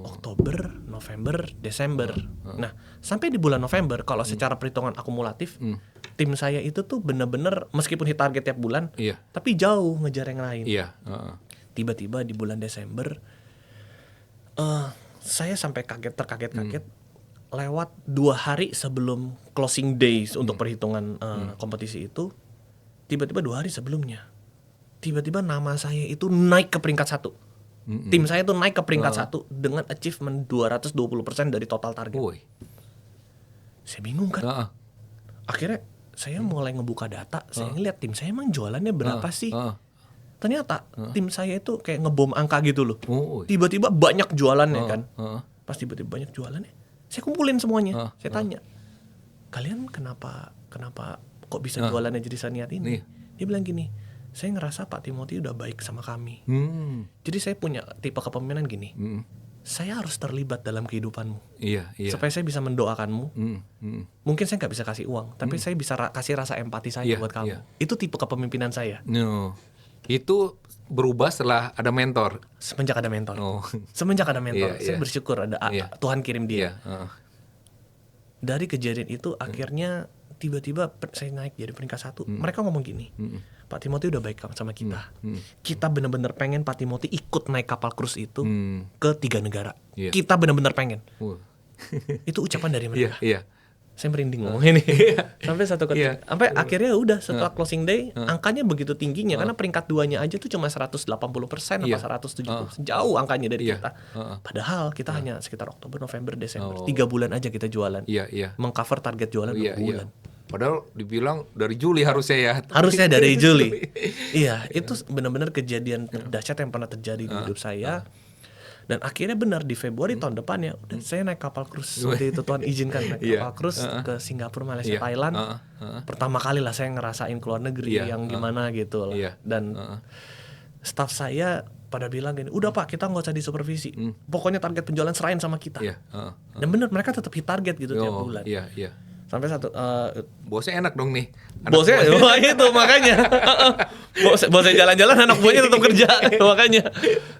Oktober, November, Desember. Nah, sampai di bulan November kalau secara perhitungan akumulatif, tim saya itu tuh bener-bener meskipun hit target tiap bulan, tapi jauh ngejar yang lain. Tiba-tiba di bulan Desember, saya sampai terkaget-kaget lewat 2 hari sebelum closing days untuk perhitungan kompetisi itu, tiba-tiba 2 hari sebelumnya, tiba-tiba nama saya itu naik ke peringkat 1. Tim saya tuh naik ke peringkat 1 dengan achievement 220% dari total target. Saya bingung kan. Akhirnya saya mulai ngebuka data, saya ngeliat tim saya emang jualannya berapa sih. Ternyata tim saya itu kayak ngebom angka gitu loh. Tiba-tiba banyak jualannya kan. Pas tiba-tiba banyak jualannya, saya kumpulin semuanya. Saya tanya, kalian kenapa kok bisa jualannya jadi saniat ini? Dia bilang gini, saya ngerasa Pak Timothy udah baik sama kami. Jadi saya punya tipe kepemimpinan gini. Saya harus terlibat dalam kehidupanmu. Supaya saya bisa mendoakanmu. Mungkin saya nggak bisa kasih uang, tapi saya bisa kasih rasa empati saya buat kamu. Itu tipe kepemimpinan saya. Itu berubah setelah ada mentor. Semenjak ada mentor. Semenjak ada mentor, saya bersyukur ada Tuhan kirim dia. Dari kejadian itu akhirnya tiba-tiba saya naik jadi peringkat 1. Mereka ngomong gini, Pak Timothy udah baik sama kita. Kita benar-benar pengen Pak Timothy ikut naik kapal cruise itu ke 3 negara. Kita benar-benar pengen. Itu ucapan dari mereka. Saya merinding ngomong ini. Sampai satu ketika, sampai akhirnya udah setelah closing day, angkanya begitu tingginya karena peringkat 2-nya aja tuh cuma 180% apa 170%. Jauh angkanya dari kita. Padahal kita hanya sekitar Oktober, November, Desember. 3 bulan aja kita jualan. Mengcover target jualan 2 bulan. Padahal dibilang dari Juli harusnya ya. Harusnya dari Juli. Iya, itu benar-benar kejadian dahsyat yang pernah terjadi di hidup saya. Dan akhirnya benar di Februari tahun depan ya, udah saya naik kapal cruise. Waktu itu Tuhan izinkan naik kapal cruise ke Singapura, Malaysia, Thailand. Pertama kali lah saya ngerasain keluar negeri yang gimana gitu lah. Dan staff saya pada bilang gini, udah Pak, kita nggak usah disupervisi. Pokoknya target penjualan serahin sama kita. Dan benar mereka tetap hit target gitu tiap bulan. Sampai satu bosnya enak dong nih. Bosnya itu makanya. Bosnya jalan-jalan, anak buahnya tetap kerja makanya.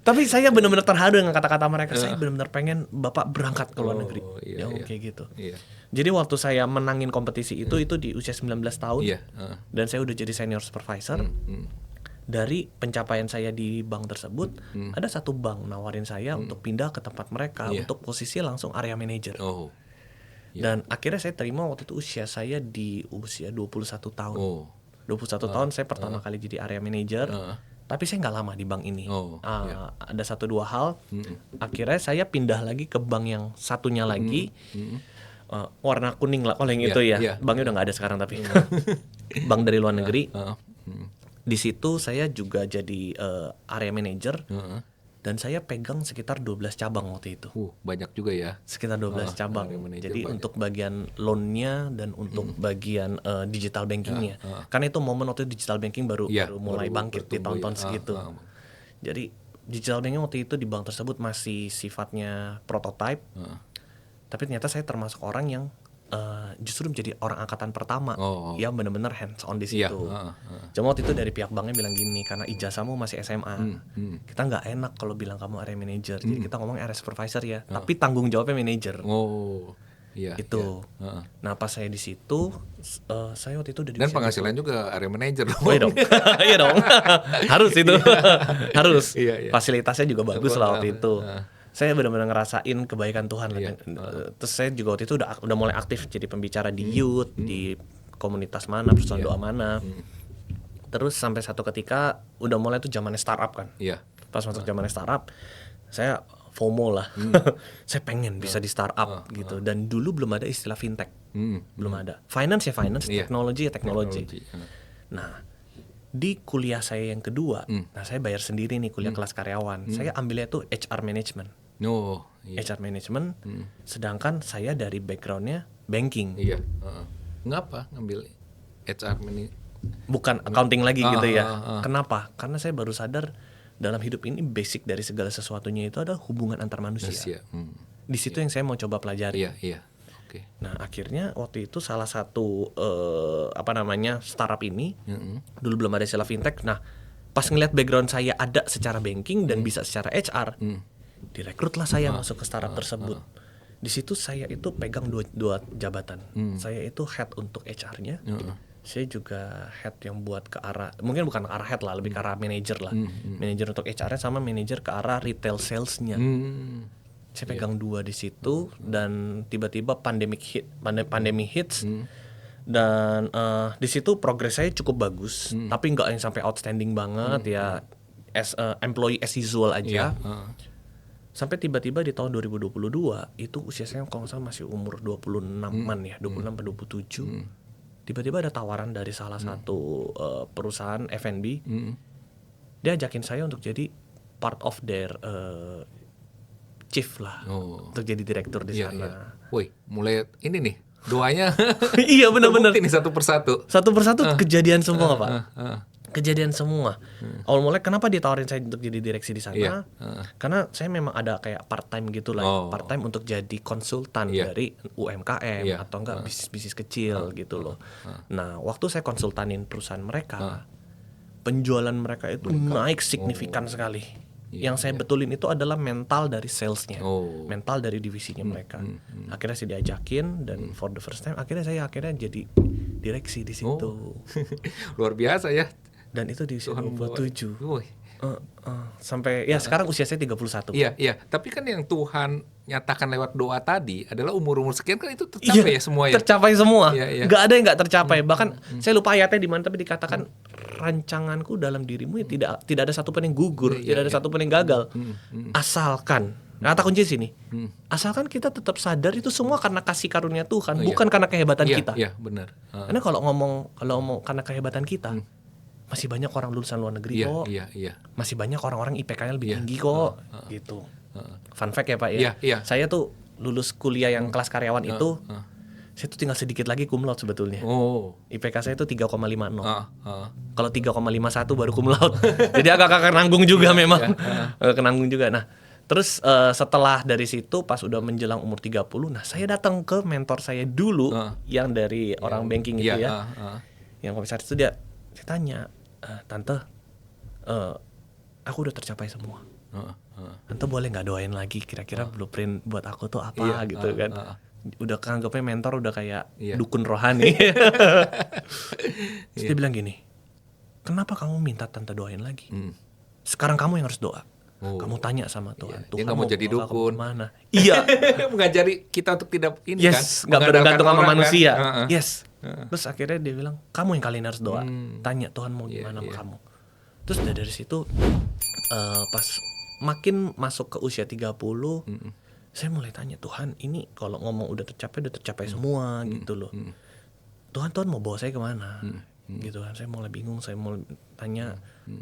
Tapi saya benar-benar terharu dengan kata-kata mereka. Saya benar-benar pengen Bapak berangkat ke luar negeri. Kayak gitu. Jadi waktu saya menangin kompetisi itu di usia 19 tahun. Dan saya udah jadi senior supervisor. Dari pencapaian saya di bank tersebut, ada satu bank nawarin saya untuk pindah ke tempat mereka untuk posisi langsung area manager. Dan akhirnya saya terima waktu itu usia saya di usia 21 tahun. 21 tahun saya pertama kali jadi area manager. Tapi saya nggak lama di bank ini. Ada 1-2 hal. Akhirnya saya pindah lagi ke bank yang satunya lagi. Warna kuning lah kalau yang itu ya. Banknya udah nggak ada sekarang tapi. Bank dari luar negeri. Di situ saya juga jadi area manager. Dan saya pegang sekitar 12 cabang waktu itu. Banyak juga ya. Sekitar 12 cabang. Jadi banyak. Untuk bagian loan-nya dan untuk bagian digital banking-nya. Karena itu momen waktu itu digital banking baru mulai bangkit di tahun-tahun segitu. Jadi digital banking waktu itu di bank tersebut masih sifatnya prototype. Tapi ternyata saya termasuk orang yang justru menjadi orang angkatan pertama yang benar-benar hands on di situ. Cuma waktu itu dari pihak banknya bilang gini, karena ijazahmu masih SMA, kita nggak enak kalau bilang kamu area manager. Jadi kita ngomong area supervisor ya, tapi tanggung jawabnya manager. Itu. Nah pas saya di situ, saya waktu itu udah dan penghasilan juga area manager. Iya dong, iya dong, harus itu, harus. Fasilitasnya juga bagus lah waktu itu. Saya benar-benar ngerasain kebaikan Tuhan. Terus saya juga waktu itu udah mulai aktif jadi pembicara di youth, di komunitas mana, persatuan doa mana. Terus sampai satu ketika udah mulai tuh zamannya startup kan. Pas masuk zamannya startup, saya FOMO lah. Saya pengen bisa di startup gitu. Dan dulu belum ada istilah fintech, belum ada. Finance ya finance, teknologi ya teknologi. Nah di kuliah saya yang kedua, nah saya bayar sendiri nih kuliah kelas karyawan. Saya ambilnya tuh HR management. HR management, sedangkan saya dari backgroundnya banking. Ngapa ngambil HR management? Bukan accounting lagi gitu ya. Kenapa? Karena saya baru sadar dalam hidup ini basic dari segala sesuatunya itu adalah hubungan antar manusia. Di situ yang saya mau coba pelajari. Nah akhirnya waktu itu salah satu startup ini dulu belum ada istilah fintech. Nah pas ngeliat background saya ada secara banking dan bisa secara HR, direkrutlah saya masuk ke startup tersebut. Di situ saya itu pegang dua jabatan. Saya itu head untuk HR-nya. Saya juga head yang buat ke arah, mungkin bukan ke arah head lah, lebih ke arah manager lah. Manager untuk HR-nya sama manager ke arah retail sales-nya. Saya pegang dua di situ dan tiba-tiba pandemi hits. Dan di situ progres saya cukup bagus, tapi nggak yang sampai outstanding banget ya, as employee as usual aja. Sampai tiba-tiba di tahun 2022 itu usia saya kalau nggak salah masih umur 26-an ya, 26 atau 27. Tiba-tiba ada tawaran dari salah satu perusahaan F&B. Dia ajakin saya untuk jadi part of their chief lah, untuk jadi direktur di sana. Woi, mulai ini nih doanya. Iya benar-benar. Ini satu persatu. Satu persatu kejadian semua Pak. Kejadian semua. Awal mulai kenapa ditawarin saya untuk jadi direksi di sana? Karena saya memang ada kayak part time gitulah, part time untuk jadi konsultan dari UMKM atau enggak bisnis kecil gitu loh. Nah, waktu saya konsultanin perusahaan mereka, penjualan mereka itu naik signifikan sekali. Yang saya betulin itu adalah mental dari salesnya, mental dari divisinya mereka. Akhirnya saya diajakin dan for the first time akhirnya saya jadi direksi di situ. Luar biasa ya. Dan itu di usia 27. Sampai ya sekarang usia saya 31. Iya. Tapi kan yang Tuhan nyatakan lewat doa tadi adalah umur sekian kan itu tercapai ya semua ya. Tercapai semua. Iya. Gak ada yang gak tercapai. Bahkan saya lupa ayatnya di mana tapi dikatakan rancanganku dalam dirimu ya tidak ada satupun yang gugur, tidak ada satupun yang gagal. Asalkan kata kunci sini. Asalkan kita tetap sadar itu semua karena kasih karunia Tuhan, bukan karena kehebatan kita. Iya, benar. Karena kalau ngomong karena kehebatan kita, masih banyak orang lulusan luar negeri kok. Iya. Masih banyak orang-orang IPK-nya lebih tinggi kok. Gitu. Fun fact ya Pak ya. Iya. Saya tuh lulus kuliah yang kelas karyawan itu, saya tuh tinggal sedikit lagi cum laude sebetulnya. IPK saya itu 3,50. Kalau 3,51 baru cum laude. Jadi agak nanggung juga memang. Kenanggung juga. Nah, terus setelah dari situ pas udah menjelang umur 30, nah saya datang ke mentor saya dulu yang dari orang banking itu ya. Yang komisaris itu saya tanya, "Tante, aku udah tercapai semua. Tante boleh nggak doain lagi kira-kira blueprint buat aku tuh apa gitu kan?" Udah anggapnya mentor udah kayak dukun rohani. Terus dia bilang gini, "Kenapa kamu minta tante doain lagi? Sekarang kamu yang harus doa. Kamu tanya sama Tuhan. Dia nggak mau jadi dukun. Mana? Iya. Mengajari kita untuk tidak ini yes, nggak bergantung sama manusia. Yes. Terus akhirnya dia bilang, kamu yang kalian harus doa. Tanya Tuhan mau gimana sama kamu. Terus dari situ pas makin masuk ke usia 30, saya mulai tanya Tuhan, ini kalau ngomong udah tercapai semua gitu loh. Tuhan mau bawa saya kemana? Gitu kan, saya mulai bingung, saya mulai tanya.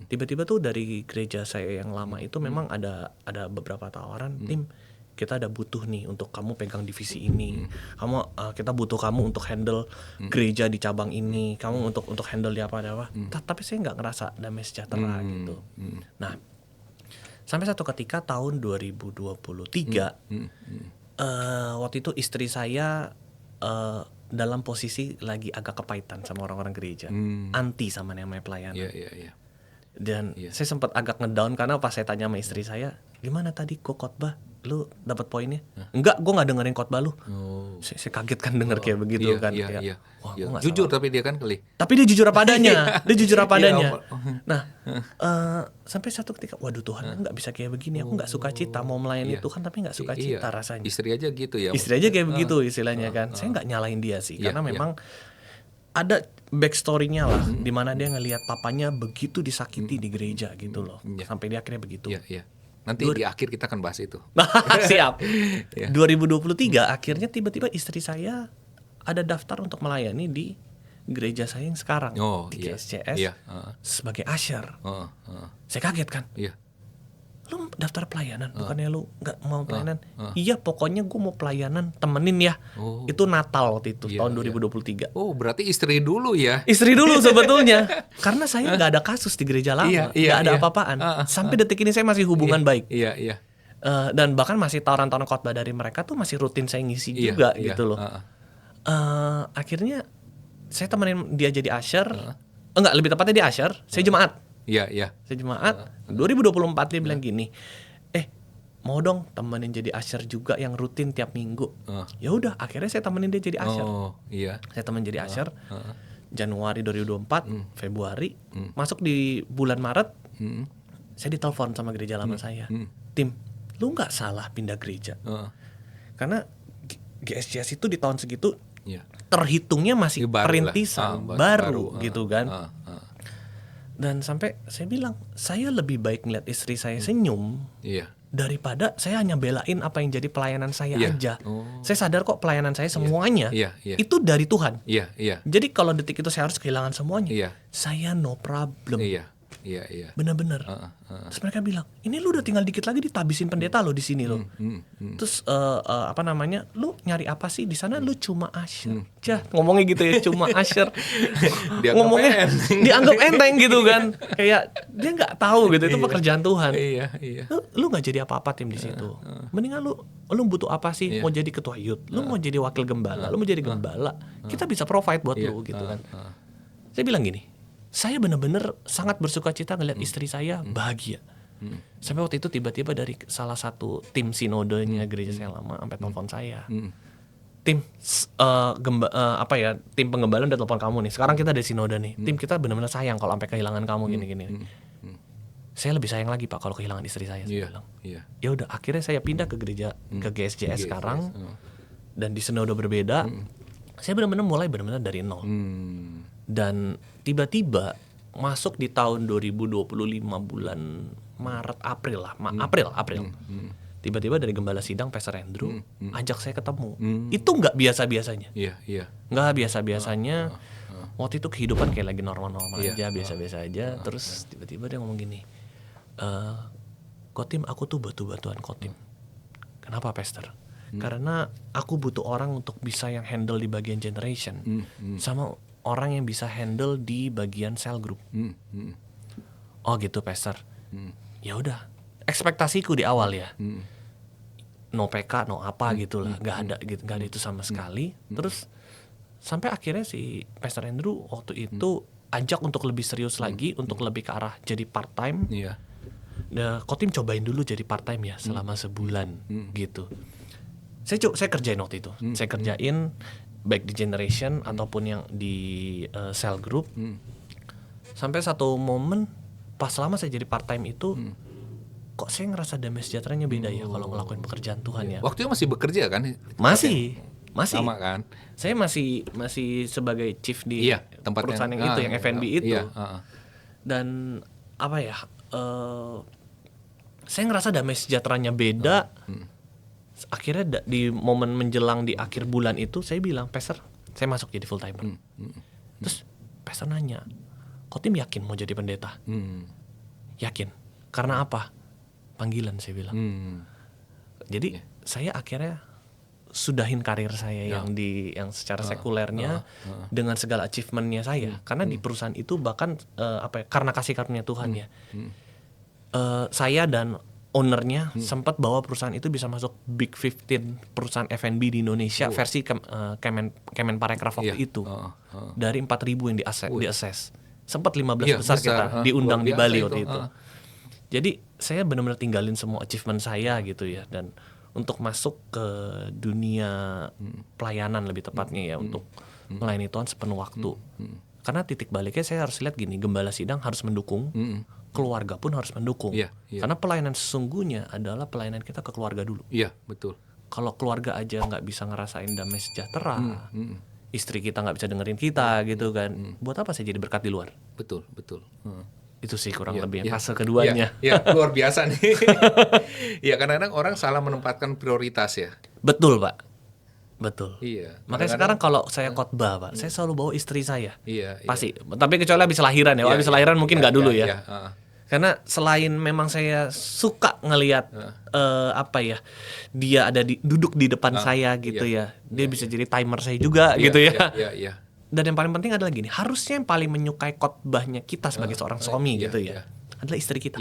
Tiba-tiba tuh dari gereja saya yang lama itu memang ada beberapa tawaran, tim kita ada butuh nih untuk kamu pegang divisi ini, kita butuh kamu untuk handle gereja di cabang ini, kamu untuk handle di apa. Tapi saya nggak ngerasa damai sejahtera gitu. Nah, sampai satu ketika tahun 2023 waktu itu istri saya dalam posisi lagi agak kepahitan sama orang-orang gereja, anti sama namanya pelayanan. Dan saya sempat agak ngedown karena pas saya tanya sama istri saya, gimana tadi kok khotbah, lu dapat poinnya? Enggak, gue nggak dengerin khotbah lu. Saya kaget kan denger kayak begitu kan. Wah, jujur salah. Tapi dia kan kali. Tapi dia jujur apa adanya. Nah, sampai satu ketika, waduh Tuhan nggak bisa kayak begini. Aku nggak suka cita mau melayani Tuhan tapi nggak suka cita rasanya. Istri aja gitu ya. Istri aja kayak begitu istilahnya kan. Saya nggak nyalain dia sih karena memang ada backstory-nya lah, di mana dia ngelihat papanya begitu disakiti di gereja gitu loh, sampai dia akhirnya begitu. Nanti di akhir kita akan bahas itu. Siap. 2023 akhirnya tiba-tiba istri saya ada daftar untuk melayani di gereja saya yang sekarang di GSCS sebagai usher. Saya kaget kan. Lu daftar pelayanan, bukannya lu nggak mau pelayanan? Iya, pokoknya gue mau pelayanan, temenin ya. Itu Natal waktu itu, tahun 2023. Berarti istri dulu ya? Istri dulu sebetulnya. Karena saya nggak ada kasus di gereja lama, nggak ada apa-apaan. Sampai detik ini saya masih hubungan baik. Dan bahkan masih tawaran-tawaran khotbah dari mereka tuh masih rutin saya ngisi juga gitu loh. Akhirnya saya temenin dia jadi usher. Enggak, lebih tepatnya dia usher, saya jemaat. Saya jemaat. 2024 dia bilang gini, mau dong temenin jadi usher juga yang rutin tiap minggu. Ya udah, akhirnya saya temenin dia jadi usher. Saya temenin jadi usher. Januari 2024, Februari, masuk di bulan Maret, saya ditelepon sama gereja lama saya. Tim, lu nggak salah pindah gereja. Karena GSCS itu di tahun segitu terhitungnya masih perintisan baru gitu kan. Dan sampai saya bilang, saya lebih baik ngeliat istri saya senyum daripada saya hanya belain apa yang jadi pelayanan saya aja. Saya sadar kok pelayanan saya semuanya itu dari Tuhan. Jadi kalau detik itu saya harus kehilangan semuanya, saya no problem. Bener-bener. Terus mereka bilang, ini lu udah tinggal dikit lagi ditabisin pendeta lo di sini lo. Terus lu nyari apa sih di sana? Lu cuma usher. Ngomongnya gitu ya, cuma usher. Ngomongnya dianggap enteng gitu kan. Kayak dia nggak tahu gitu, itu pekerjaan Tuhan. Lu nggak jadi apa-apa tim di situ. Mendingan lu butuh apa sih? Mau jadi ketua youth, lu mau jadi wakil gembala, lu mau jadi gembala. Kita bisa provide buat lu gitu kan. Saya bilang gini, saya benar-benar sangat bersuka cita ngeliat istri saya bahagia. Sampai waktu itu tiba-tiba dari salah satu tim sinodenya gereja saya lama sampai telepon saya. Tim tim penggembalaan udah telepon kamu nih. Sekarang kita ada sinode nih. Tim kita benar-benar sayang kalau sampai kehilangan kamu gini-gini. Saya lebih sayang lagi Pak kalau kehilangan istri saya bilang. Ya udah, akhirnya saya pindah ke gereja ke GSJS sekarang. Dan di sinode berbeda. Saya benar-benar mulai dari nol. Dan tiba-tiba masuk di tahun 2025 bulan Maret April lah. April. Tiba-tiba dari gembala sidang Pastor Andrew ajak saya ketemu. Itu nggak biasa-biasanya. Nggak biasa-biasanya. Waktu itu kehidupan kayak lagi normal-normal aja, biasa-biasa aja. Terus tiba-tiba dia ngomong gini, Kotim, aku tuh batu-batuan Kotim. Kenapa Pastor? Karena aku butuh orang untuk bisa yang handle di bagian generation, sama orang yang bisa handle di bagian cell group. Oh gitu Pastor. Ya udah, ekspektasiku di awal ya, no PK, no apa gitulah, nggak ada itu sama sekali. Terus sampai akhirnya si Pastor Andrew waktu itu ajak untuk lebih serius lagi, untuk lebih ke arah jadi part time. Nah, Kotim cobain dulu jadi part time ya selama sebulan gitu. Saya kerjain waktu itu. Saya kerjain baik di generation ataupun yang di cell group. Sampai satu momen pas lama saya jadi part time itu, kok saya ngerasa damai sejahteranya beda ya kalau ngelakuin pekerjaan Tuhan ya. Waktu itu masih bekerja kan? Masih. Sama kan? Saya masih sebagai chief di tempat perusahaan yang itu, yang F&B itu. Dan apa ya? Saya ngerasa damai sejahteranya beda. Akhirnya di momen menjelang di akhir bulan itu saya bilang, Pastor, saya masuk jadi full timer. Terus Pastor nanya, Kotim yakin mau jadi pendeta? Yakin. Karena apa? Panggilan, saya bilang. Jadi saya akhirnya sudahin karir saya yang secara sekulernya dengan segala achievementnya saya. Karena di perusahaan itu bahkan karena kasih karunia Tuhan ya. Saya dan ownernya sempat bawa perusahaan itu bisa masuk Big 15 perusahaan F&B di Indonesia versi Kemenparekraf waktu itu. Dari 4.000 yang di-assess. Sempat 15 besar kita diundang di Bali waktu itu. Jadi saya benar-benar tinggalin semua achievement saya gitu ya, dan untuk masuk ke dunia pelayanan lebih tepatnya ya, untuk melayani Tuhan sepenuh waktu. Karena titik baliknya saya harus lihat gini, gembala sidang harus mendukung, keluarga pun harus mendukung. Karena pelayanan sesungguhnya adalah pelayanan kita ke keluarga dulu. Iya, betul. Kalau keluarga aja nggak bisa ngerasain damai sejahtera, istri kita nggak bisa dengerin kita gitu kan, buat apa saya jadi berkat di luar? Betul. Itu sih kurang lebih fase keduanya. Iya, luar biasa nih. Iya, kadang-kadang orang salah menempatkan prioritas ya. Betul Pak, betul. Iya. Makanya sekarang kalau saya khotbah Pak, saya selalu bawa istri saya. Iya. Pasti. Tapi kecuali habis lahiran ya. Habis lahiran mungkin nggak dulu ya. Karena selain memang saya suka ngelihat dia ada duduk di depan saya gitu ya. Dia bisa jadi timer saya juga gitu ya. Iya. Dan yang paling penting adalah gini, harusnya yang paling menyukai khotbahnya kita sebagai seorang suami gitu ya, adalah istri kita.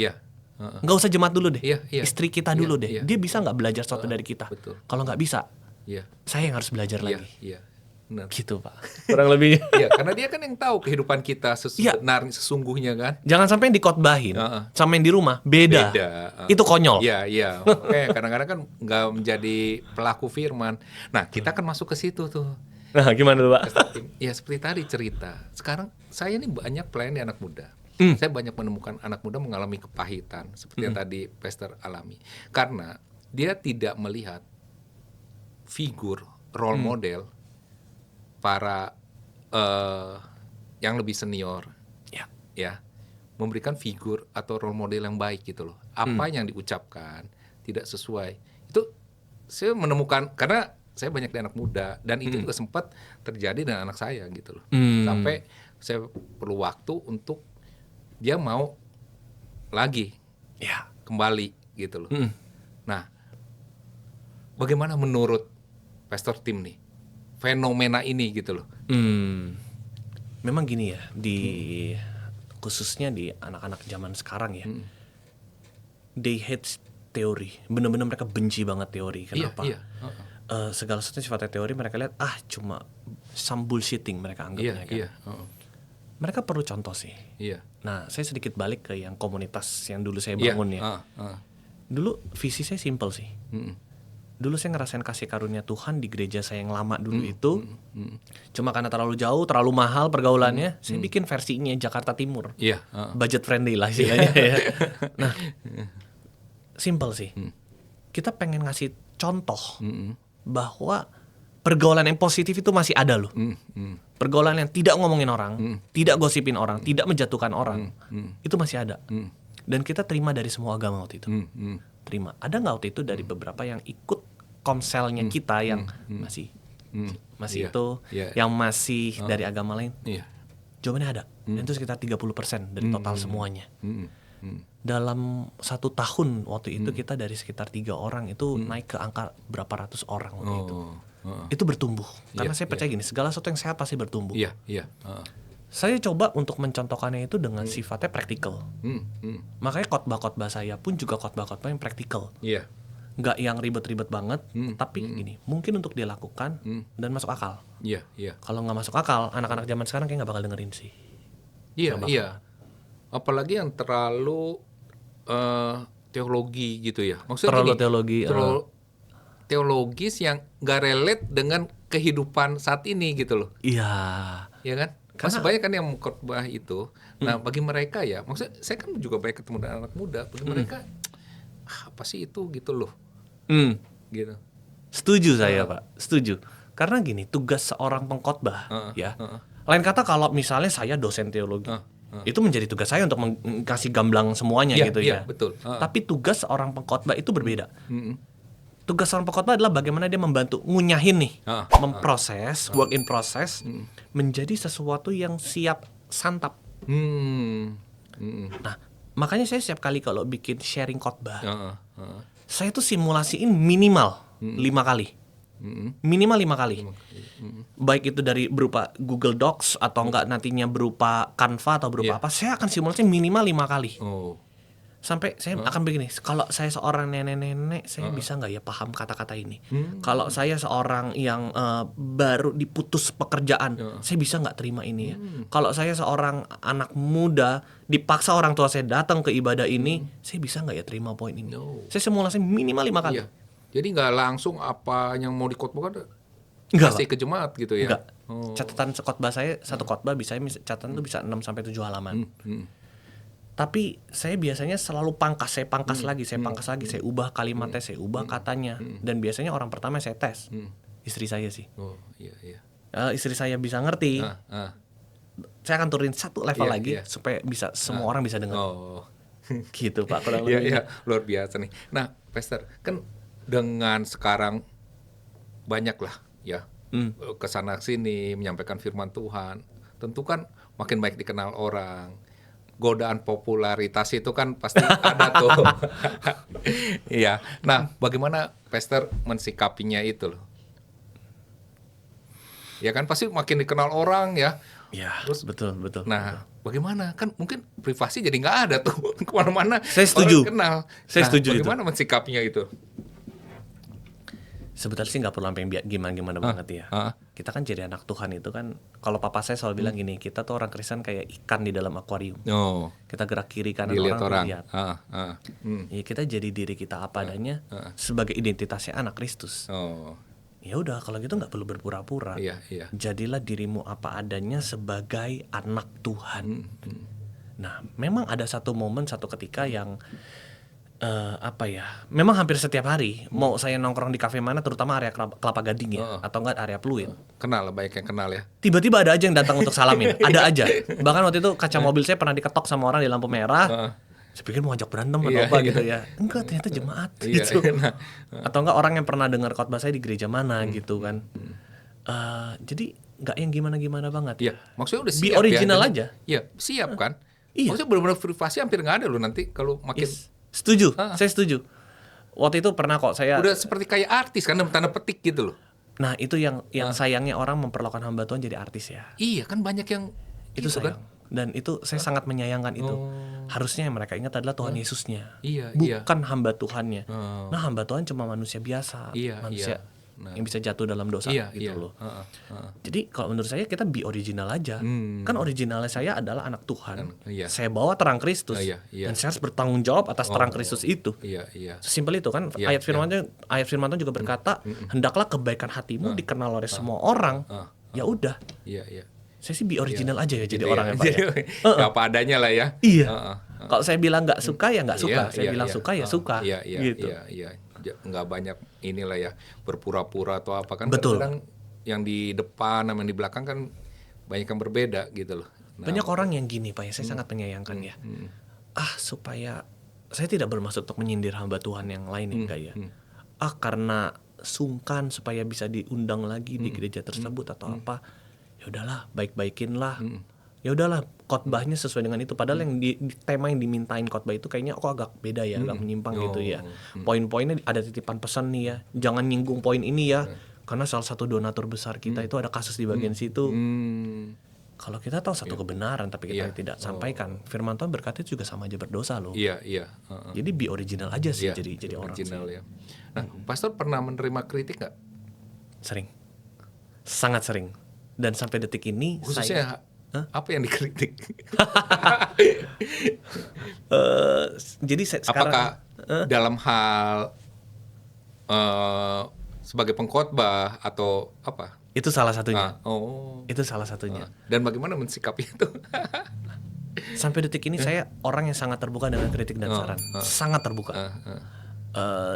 Nggak usah jemaat dulu deh, istri kita dulu deh. Dia bisa nggak belajar sesuatu dari kita? Kalau nggak bisa, saya yang harus belajar lagi. Benar. Gitu Pak, kurang lebih. Iya, karena dia kan yang tahu kehidupan kita sesungguhnya kan. Jangan sampai yang dikhotbahin sama yang di rumah beda. Itu konyol. Iya. Oke, kadang-kadang kan nggak menjadi pelaku firman. Nah, kita kan masuk ke situ tuh. Nah, gimana tuh Pak? Ya seperti tadi cerita. Sekarang saya ini banyak pelayan di anak muda. Saya banyak menemukan anak muda mengalami kepahitan seperti yang tadi Pastor alami. Karena dia tidak melihat figur role model para yang lebih senior, ya, memberikan figur atau role model yang baik gitu loh. Apa yang diucapkan tidak sesuai. Itu saya menemukan, karena saya banyak di anak muda, dan itu juga sempat terjadi dengan anak saya gitu loh. Sampai saya perlu waktu untuk dia mau lagi kembali gitu loh. Nah, bagaimana menurut Pastor Tim nih fenomena ini gitu loh? Memang gini ya, khususnya di anak-anak zaman sekarang ya, they hate teori. Bener-bener mereka benci banget teori. Kenapa? Segala sesuatu sifatnya teori mereka lihat cuma some bullshitting mereka anggapnya kan. Mereka perlu contoh sih. Iya. Nah, saya sedikit balik ke yang komunitas yang dulu saya bangun ya. Dulu visi saya simple sih. Dulu saya ngerasain kasih karunia Tuhan di gereja saya yang lama dulu itu. Cuma karena terlalu jauh, terlalu mahal pergaulannya, saya bikin versinya Jakarta Timur. Iya. Budget friendly lah istilahnya ya. Nah, simple sih. Kita pengen ngasih contoh bahwa pergaulan yang positif itu masih ada loh. Pergaulan yang tidak ngomongin orang, tidak gosipin orang, tidak menjatuhkan orang, itu masih ada. Dan kita terima dari semua agama waktu itu. Terima. Ada nggak waktu itu dari beberapa yang ikut komselnya kita yang masih itu, yang masih dari agama lain? Jawabannya ada. Dan itu sekitar 30% dari total semuanya. Dalam 1 tahun waktu itu kita dari sekitar 3 orang itu naik ke angka berapa ratus orang waktu itu. Itu bertumbuh. Karena saya percaya gini, segala sesuatu yang sehat pasti bertumbuh. Saya coba untuk mencontohkannya itu dengan sifatnya praktikal. Makanya khotbah-khotbah saya pun juga khotbah-khotbah yang praktikal. Nggak yang ribet-ribet banget, tapi gini, mungkin untuk dilakukan dan masuk akal. Kalau nggak masuk akal, anak-anak zaman sekarang kayak nggak bakal dengerin sih. Iya. Apalagi yang terlalu teologi gitu ya. Maksudnya terlalu gini, teologi. Teologis yang nggak relate dengan kehidupan saat ini gitu loh. Iya. Iya kan? Masih banyak kan yang khotbah itu. Nah, bagi mereka ya, maksudnya saya kan juga banyak ketemu dengan anak muda. Bagi mereka, apa sih itu gitu loh. Gitu. Setuju saya Pak, setuju. Karena gini, tugas seorang pengkhotbah ya. Lain kata kalau misalnya saya dosen teologi, itu menjadi tugas saya untuk kasih gamblang semuanya gitu ya. Betul. Tapi tugas seorang pengkhotbah itu berbeda. Tugas seorang pengkhotbah adalah bagaimana dia membantu ngunyahin nih, memproses, work in process, menjadi sesuatu yang siap santap. Nah, makanya saya setiap kali kalau bikin sharing khotbah, saya tuh simulasiin minimal 5 kali. Minimal 5 kali. Baik itu dari berupa Google Docs atau enggak nantinya berupa Canva atau berupa apa, saya akan simulasi minimal 5 kali. Sampai saya akan begini, kalau saya seorang nenek-nenek, saya bisa nggak ya paham kata-kata ini? Kalau saya seorang yang baru diputus pekerjaan, saya bisa nggak terima ini ya? Kalau saya seorang anak muda, dipaksa orang tua saya datang ke ibadah ini, saya bisa nggak ya terima poin ini? Saya simulasi minimal 5 kali. Jadi nggak langsung apa yang mau dikhotbahkan kasih ke jemaat gitu ya? Enggak. Catatan khotbah saya, satu khotbah catatan itu bisa 6-7 halaman. Tapi saya biasanya selalu pangkas lagi, saya ubah kalimatnya, saya ubah katanya. Dan biasanya orang pertama saya tes, istri saya sih. Istri saya bisa ngerti, saya akan turunin 1 level lagi supaya bisa semua orang bisa dengar. Gitu Pak, kurang lebih. Luar biasa nih. Nah, Pastor, kan dengan sekarang banyak lah ya kesana sini menyampaikan firman Tuhan, tentu kan makin baik dikenal orang. Godaan popularitas itu kan pasti ada tuh. Iya. Nah, bagaimana Pastor mensikapinya itu loh? Ya kan pasti makin dikenal orang ya. Iya, betul. Nah, bagaimana? Kan mungkin privasi jadi nggak ada tuh kemana-mana. Saya setuju. Kenal. Saya setuju bagaimana mensikapinya itu? Sebetulnya sih nggak perlu sampai gimana banget ya. Kita kan jadi anak Tuhan itu kan, kalau papa saya selalu bilang gini, kita tuh orang Kristen kayak ikan di dalam akuarium. Kita gerak kiri kanan orang lihat. Ya, kita jadi diri kita apa adanya sebagai identitasnya anak Kristus. Ya udah, kalau gitu nggak perlu berpura-pura. Jadilah dirimu apa adanya sebagai anak Tuhan. Nah, memang ada satu ketika yang memang hampir setiap hari mau saya nongkrong di kafe mana, terutama area Kelapa Gading ya, atau enggak area Pluit, kenal, banyak yang kenal ya, tiba-tiba ada aja yang datang untuk salamin. Ada aja, bahkan waktu itu kaca mobil saya pernah diketok sama orang di lampu merah. Saya pikir mau ngajak berantem atau apa gitu ya, enggak, ternyata jemaat gitu. Atau enggak orang yang pernah dengar khotbah saya di gereja mana gitu kan. Jadi enggak yang gimana-gimana banget. Maksudnya udah siap, be original ya, aja. Iya, siap kan. Maksudnya benar-benar privasi hampir nggak ada loh nanti kalau makin. Setuju, saya setuju. Waktu itu pernah kok saya udah seperti kayak artis kan, tanda petik gitu loh. Nah, itu yang sayangnya orang memperlakukan hamba Tuhan jadi artis ya. Iya kan, banyak yang itu sayang. Kan? Dan itu saya sangat menyayangkan itu. Harusnya yang mereka ingat adalah Tuhan Yesusnya. Bukan hamba Tuhannya. Nah, hamba Tuhan cuma manusia biasa, manusia yang bisa jatuh dalam dosa gitu loh. Jadi kalau menurut saya kita be original aja. Kan originalnya saya adalah anak Tuhan. Saya bawa terang Kristus dan saya harus bertanggung jawab atas terang Kristus itu. Sesimpel itu kan. Ayat firman Tuhan juga berkata, hendaklah kebaikan hatimu dikenal oleh semua orang. Ya udah. Saya sih be original aja ya jadi orang yang baik. Apa adanya lah ya. Iya. Kalau saya bilang nggak suka ya nggak suka. Saya bilang suka ya suka. Gitu. Nggak banyak inilah ya berpura-pura atau apa kan. Betul. Kadang yang di depan sama yang di belakang kan banyak yang berbeda gitu loh. Banyak orang yang gini Pak ya, saya sangat menyayangkan ya. Supaya saya tidak bermaksud untuk menyindir hamba Tuhan yang lain enggak ya. Karena sungkan supaya bisa diundang lagi di gereja tersebut atau apa. Ya udahlah, baik-baikin lah. Ya udahlah, khotbahnya sesuai dengan itu. Padahal yang di tema yang dimintain khotbah itu kayaknya kok agak beda ya, agak menyimpang gitu ya. Poin-poinnya ada titipan pesan nih ya. Jangan nyinggung poin ini ya. Karena salah satu donatur besar kita itu ada kasus di bagian situ. Kalau kita tahu satu kebenaran tapi kita tidak sampaikan, firman Tuhan berkata itu juga sama aja berdosa loh. Jadi be original aja sih jadi original, orang. Ya. Nah, Pastor pernah menerima kritik nggak? Sering, sangat sering. Dan sampai detik ini khususnya apa yang dikritik? Jadi sekarang apakah dalam hal sebagai pengkhotbah atau apa? Itu salah satunya. Itu salah satunya. Dan bagaimana mensikapi itu? Sampai detik ini saya orang yang sangat terbuka dengan kritik dan saran, sangat terbuka.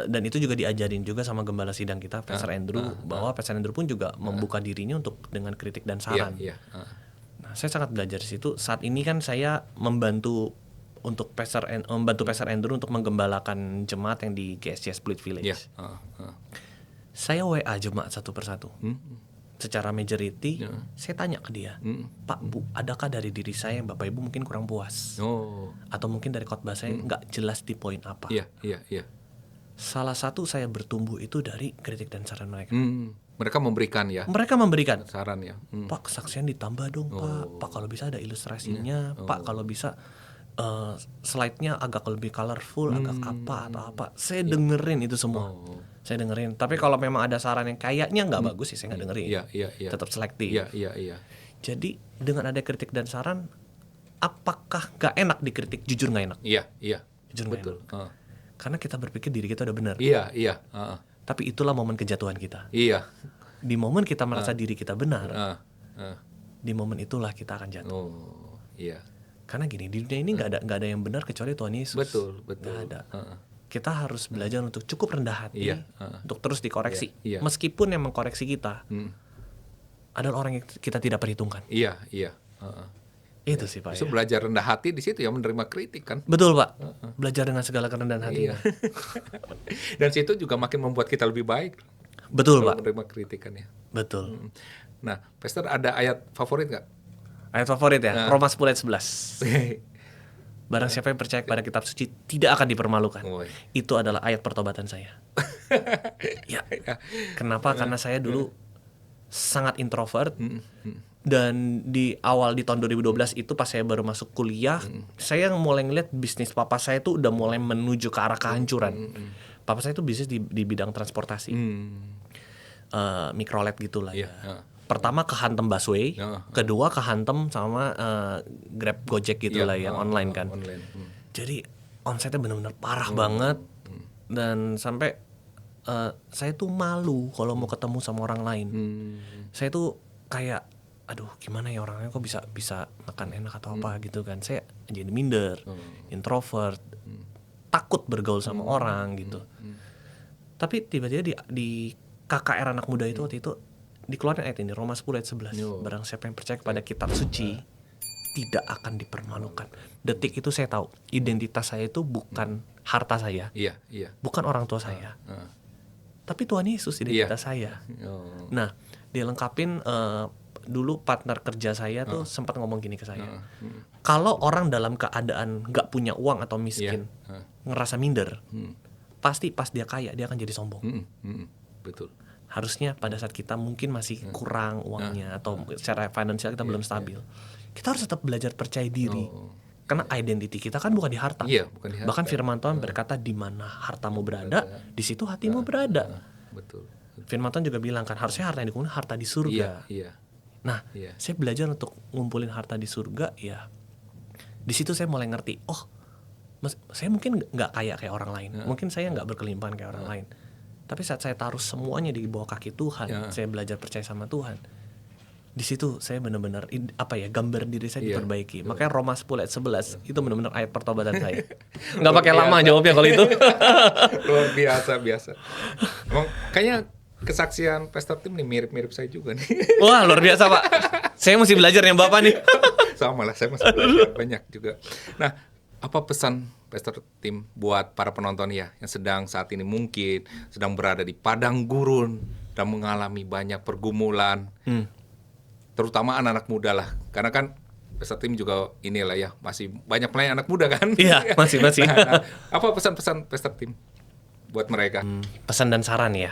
Dan itu juga diajarin juga sama gembala sidang kita, Pastor Andrew, bahwa Pastor Andrew pun juga membuka dirinya untuk dengan kritik dan saran. Nah, saya sangat belajar di situ. Saat ini kan saya membantu Pastor Andrew untuk menggembalakan jemaat yang di GSC Split Village. Saya WA jemaat satu persatu. Secara majority, saya tanya ke dia, Pak, Bu, adakah dari diri saya yang Bapak Ibu mungkin kurang puas? Atau mungkin dari khotbah saya nggak jelas di poin apa? Salah satu saya bertumbuh itu dari kritik dan saran mereka. Mereka memberikan ya? Mereka memberikan saran ya. Pak, kesaksian ditambah dong Pak. Pak, kalau bisa ada ilustrasinya. Pak, kalau bisa slide-nya agak lebih colorful, agak apa atau apa. Saya dengerin itu semua. Saya dengerin. Tapi kalau memang ada saran yang kayaknya nggak bagus sih saya nggak dengerin. Tetap selektif. Jadi dengan ada kritik dan saran, apakah nggak enak dikritik? Jujur nggak enak. Jujur nggak enak. Karena kita berpikir diri kita udah benar. Tapi itulah momen kejatuhan kita. Di momen kita merasa diri kita benar, di momen itulah kita akan jatuh. Karena gini, di dunia ini nggak ada yang benar kecuali Tuhan Yesus. Betul. Nggak ada. Kita harus belajar untuk cukup rendah hati, untuk terus dikoreksi. Meskipun yang mengkoreksi kita adalah orang yang kita tidak perhitungkan. Itu sih Pak. Justru belajar rendah hati di situ ya, menerima kritik kan. Betul Pak. Belajar dengan segala kerendahan hati. Dan situ juga makin membuat kita lebih baik. Betul Pak. Menerima kritikan ya. Betul. Nah, Pastor ada ayat favorit nggak? Ayat favorit ya, Roma 10 ayat 11. Barang siapa yang percaya kepada kitab suci tidak akan dipermalukan. Itu adalah ayat pertobatan saya. Kenapa? Karena saya dulu sangat introvert. Dan di tahun 2012 itu pas saya baru masuk kuliah, saya mulai ngeliat bisnis papa saya tuh udah mulai menuju ke arah kehancuran. Papa saya tuh bisnis di bidang transportasi, mikrolet gitulah ya. Pertama kehantem busway, kedua kehantem sama Grab Gojek gitulah yang online kan. Jadi omsetnya benar-benar parah banget, dan sampai saya tuh malu kalau mau ketemu sama orang lain. Saya tuh kayak, aduh gimana ya orangnya kok bisa makan enak atau apa gitu kan. Saya jadi minder, introvert, takut bergaul sama orang gitu. Tapi tiba-tiba di KKR anak muda itu waktu itu dikeluarin ayat ini, Roma 10 ayat 11. Barang siapa yang percaya kepada kitab suci tidak akan dipermalukan. Detik itu saya tahu identitas saya itu bukan harta saya, bukan orang tua saya, tapi Tuhan Yesus identitas saya. Nah, dilengkapin dulu partner kerja saya tuh sempat ngomong gini ke saya. Kalau orang dalam keadaan gak punya uang atau miskin, ngerasa minder, pasti pas dia kaya dia akan jadi sombong. Betul. Harusnya pada saat kita mungkin masih kurang uangnya atau secara finansial kita belum stabil, kita harus tetap belajar percaya diri. Karena identity kita kan bukan di harta. Bukan di harta. Bahkan firman Tuhan berkata, di mana hartamu berada, di situ hatimu berada. Betul. Firman Tuhan juga bilang kan harusnya harta yang dikumpulkan harta di surga. Nah, saya belajar untuk ngumpulin harta di surga ya. Di situ saya mulai ngerti, saya mungkin nggak kaya kayak orang lain, mungkin saya nggak berkelimpahan kayak orang lain. Tapi saat saya taruh semuanya di bawah kaki Tuhan, saya belajar percaya sama Tuhan. Di situ saya benar-benar gambar diri saya diperbaiki. Makanya Roma 10 ayat 11 itu benar-benar ayat pertobatan saya. Nggak pakai lama jawabnya kalau itu. Luar biasa. Emang kayaknya kesaksian Pastor Tim nih mirip-mirip saya juga nih. Wah, luar biasa, Pak. Saya mesti belajar yang Bapak nih. Sama lah, saya masih belajar banyak juga. Nah, apa pesan Pastor Tim buat para penonton ya yang sedang saat ini mungkin sedang berada di padang gurun dan mengalami banyak pergumulan, terutama anak-anak muda lah, karena kan Pastor Tim juga inilah ya masih banyak pelayan anak muda kan? Iya, masih. Nah, apa pesan-pesan Pastor Tim buat mereka? Pesan dan saran ya.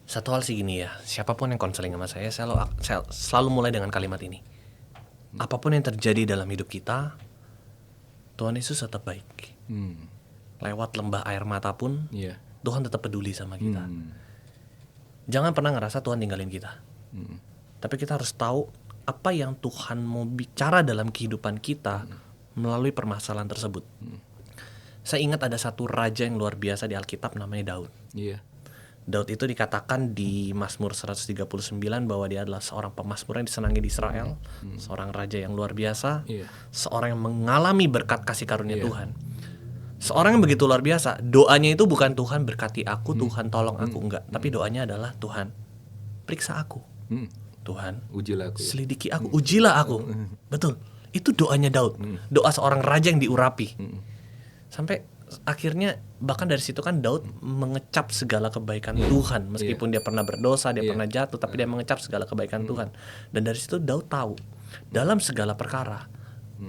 Satu hal sih gini ya, siapapun yang konseling sama saya selalu mulai dengan kalimat ini. Apapun yang terjadi dalam hidup kita, Tuhan Yesus tetap baik. Lewat lembah air mata pun, Tuhan tetap peduli sama kita. Jangan pernah ngerasa Tuhan tinggalin kita. Tapi kita harus tahu apa yang Tuhan mau bicara dalam kehidupan kita melalui permasalahan tersebut. Saya ingat ada satu raja yang luar biasa di Alkitab namanya Daud. Daud itu dikatakan di Mazmur 139 bahwa dia adalah seorang pemazmur yang disenangi di Israel, seorang raja yang luar biasa, seorang yang mengalami berkat kasih karunia Tuhan. Seorang yang begitu luar biasa, doanya itu bukan Tuhan berkati aku, Tuhan tolong aku, enggak, tapi doanya adalah Tuhan periksa aku, Tuhan ujilah aku, selidiki aku, ujilah aku. Betul, itu doanya Daud, doa seorang raja yang diurapi. Sampai akhirnya bahkan dari situ kan Daud mengecap segala kebaikan Tuhan, meskipun dia pernah berdosa, dia pernah jatuh, tapi dia mengecap segala kebaikan Tuhan. Dan dari situ Daud tahu dalam segala perkara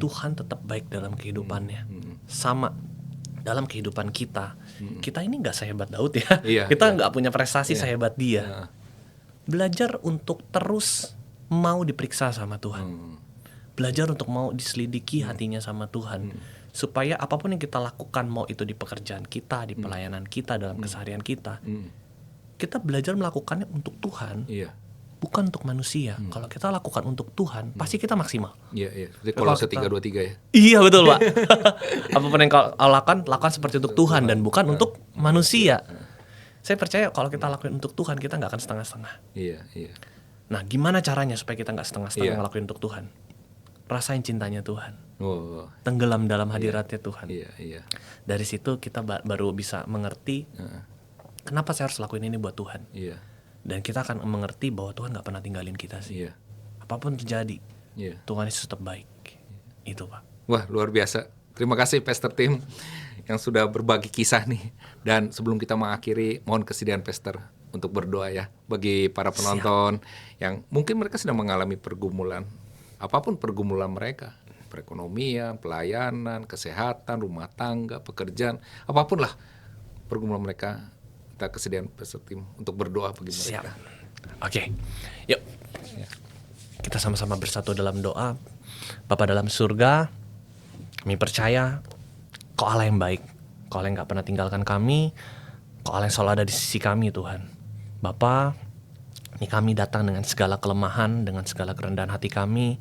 Tuhan tetap baik dalam kehidupannya. Sama dalam kehidupan kita ini nggak sehebat Daud ya. Kita nggak punya prestasi sehebat dia. Belajar untuk terus mau diperiksa sama Tuhan. Belajar untuk mau diselidiki hatinya sama Tuhan. Supaya apapun yang kita lakukan, mau itu di pekerjaan kita, di pelayanan kita, dalam keseharian kita, kita belajar melakukannya untuk Tuhan, bukan untuk manusia. Kalau kita lakukan untuk Tuhan, pasti kita maksimal. Jadi kalau 3-2-3 ya. Iya betul, Pak. Apapun yang kau lakukan seperti untuk Tuhan dan bukan untuk manusia. Saya percaya kalau kita lakuin untuk Tuhan, kita nggak akan setengah-setengah. Nah, gimana caranya supaya kita nggak setengah-setengah ngelakuin untuk Tuhan? Rasain cintanya Tuhan. Tenggelam dalam hadiratnya Tuhan. Dari situ kita baru bisa mengerti kenapa saya harus lakuin ini buat Tuhan. Dan kita akan mengerti bahwa Tuhan gak pernah tinggalin kita sih. Apapun terjadi, Tuhan Yesus tetap baik. Itu, Pak. Wah, luar biasa. Terima kasih Pastor Tim yang sudah berbagi kisah nih. Dan sebelum kita mengakhiri, mohon kesediaan Pastor untuk berdoa ya bagi para penonton yang mungkin mereka sedang mengalami pergumulan. Apapun pergumulan mereka, perekonomian, pelayanan, kesehatan, rumah tangga, pekerjaan, apapun lah pergumulan mereka, kita kesediaan Pastor Tim untuk berdoa bagi mereka. Oke. Yuk. Kita sama-sama bersatu dalam doa. Bapa dalam surga, kami percaya Kau Allah yang baik, Kau Allah yang gak pernah tinggalkan kami, Kau Allah yang selalu ada di sisi kami Tuhan. Bapa, ini kami datang dengan segala kelemahan, dengan segala kerendahan hati kami.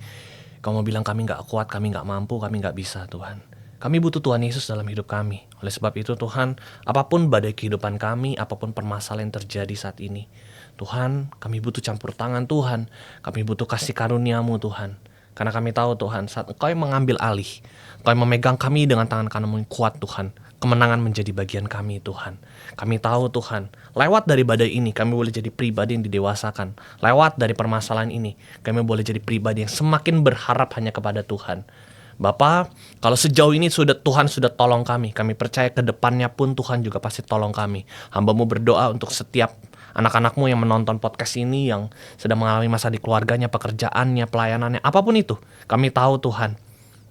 Kau mau bilang kami gak kuat, kami gak mampu, kami gak bisa Tuhan. Kami butuh Tuhan Yesus dalam hidup kami. Oleh sebab itu Tuhan, apapun badai kehidupan kami, apapun permasalahan yang terjadi saat ini, Tuhan, kami butuh campur tangan Tuhan. Kami butuh kasih karunia-Mu Tuhan. Karena kami tahu Tuhan, saat Engkau yang mengambil alih, Engkau yang memegang kami dengan tangan kanan-Mu yang kuat Tuhan, kemenangan menjadi bagian kami Tuhan. Kami tahu Tuhan, lewat dari badai ini kami boleh jadi pribadi yang didewasakan. Lewat dari permasalahan ini kami boleh jadi pribadi yang semakin berharap hanya kepada Tuhan. Bapa, kalau sejauh ini Tuhan sudah tolong kami percaya ke depannya pun Tuhan juga pasti tolong kami. Hamba-Mu berdoa untuk setiap anak-anak-Mu yang menonton podcast ini, yang sedang mengalami masa di keluarganya, pekerjaannya, pelayanannya, apapun itu. Kami tahu Tuhan,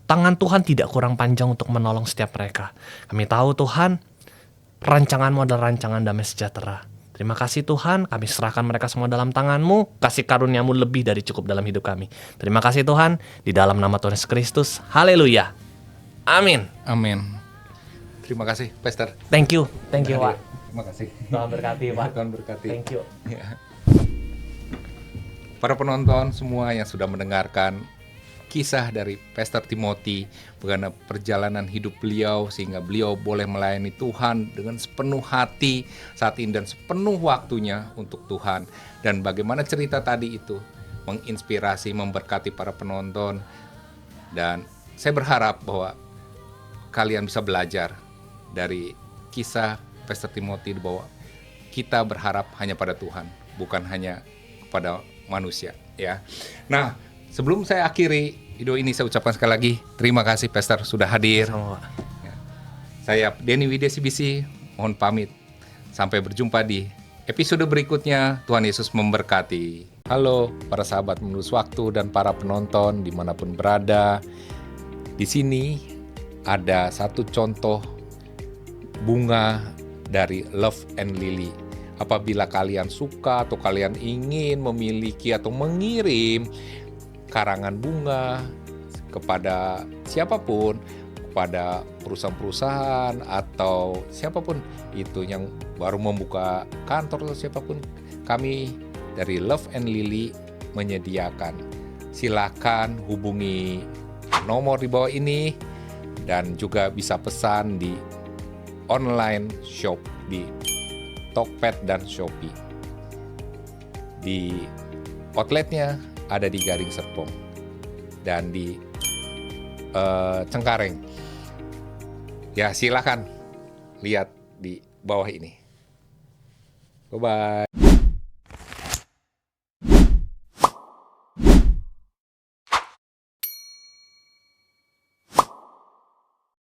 tangan Tuhan tidak kurang panjang untuk menolong setiap mereka. Kami tahu Tuhan, rancangan-Mu adalah rancangan damai sejahtera. Terima kasih Tuhan, kami serahkan mereka semua dalam tangan-Mu, kasih karunia-Mu lebih dari cukup dalam hidup kami. Terima kasih Tuhan, di dalam nama Tuhan Yesus Kristus, haleluya, amin. Amin. Terima kasih Pastor. Thank you Pak. Terima kasih. Tuhan berkati, Pak. Tuhan berkati. Thank you. Ya. Para penonton semua yang sudah mendengarkan kisah dari Pastor Timothy, bagaimana perjalanan hidup beliau sehingga beliau boleh melayani Tuhan dengan sepenuh hati saat ini dan sepenuh waktunya untuk Tuhan, dan bagaimana cerita tadi itu menginspirasi, memberkati para penonton. Dan saya berharap bahwa kalian bisa belajar dari kisah Pastor Timothy, bahwa kita berharap hanya pada Tuhan, bukan hanya kepada manusia, ya. Nah, sebelum saya akhiri video ini, saya ucapkan sekali lagi terima kasih Pastor sudah hadir. Sama, Pak. Ya. Saya Denny Widya CBC, mohon pamit. Sampai berjumpa di episode berikutnya. Tuhan Yesus memberkati. Halo para sahabat Menembus Waktu dan para penonton dimanapun berada. Di sini ada satu contoh bunga dari Love and Lily. Apabila kalian suka atau kalian ingin memiliki atau mengirim karangan bunga kepada siapapun, kepada perusahaan-perusahaan atau siapapun itu yang baru membuka kantor atau siapapun, kami dari Love and Lily menyediakan. Silakan hubungi nomor di bawah ini dan juga bisa pesan di online shop di Tokped dan Shopee. Di outletnya ada di Gading Serpong dan di Cengkareng. Ya, silakan lihat di bawah ini. Bye-bye.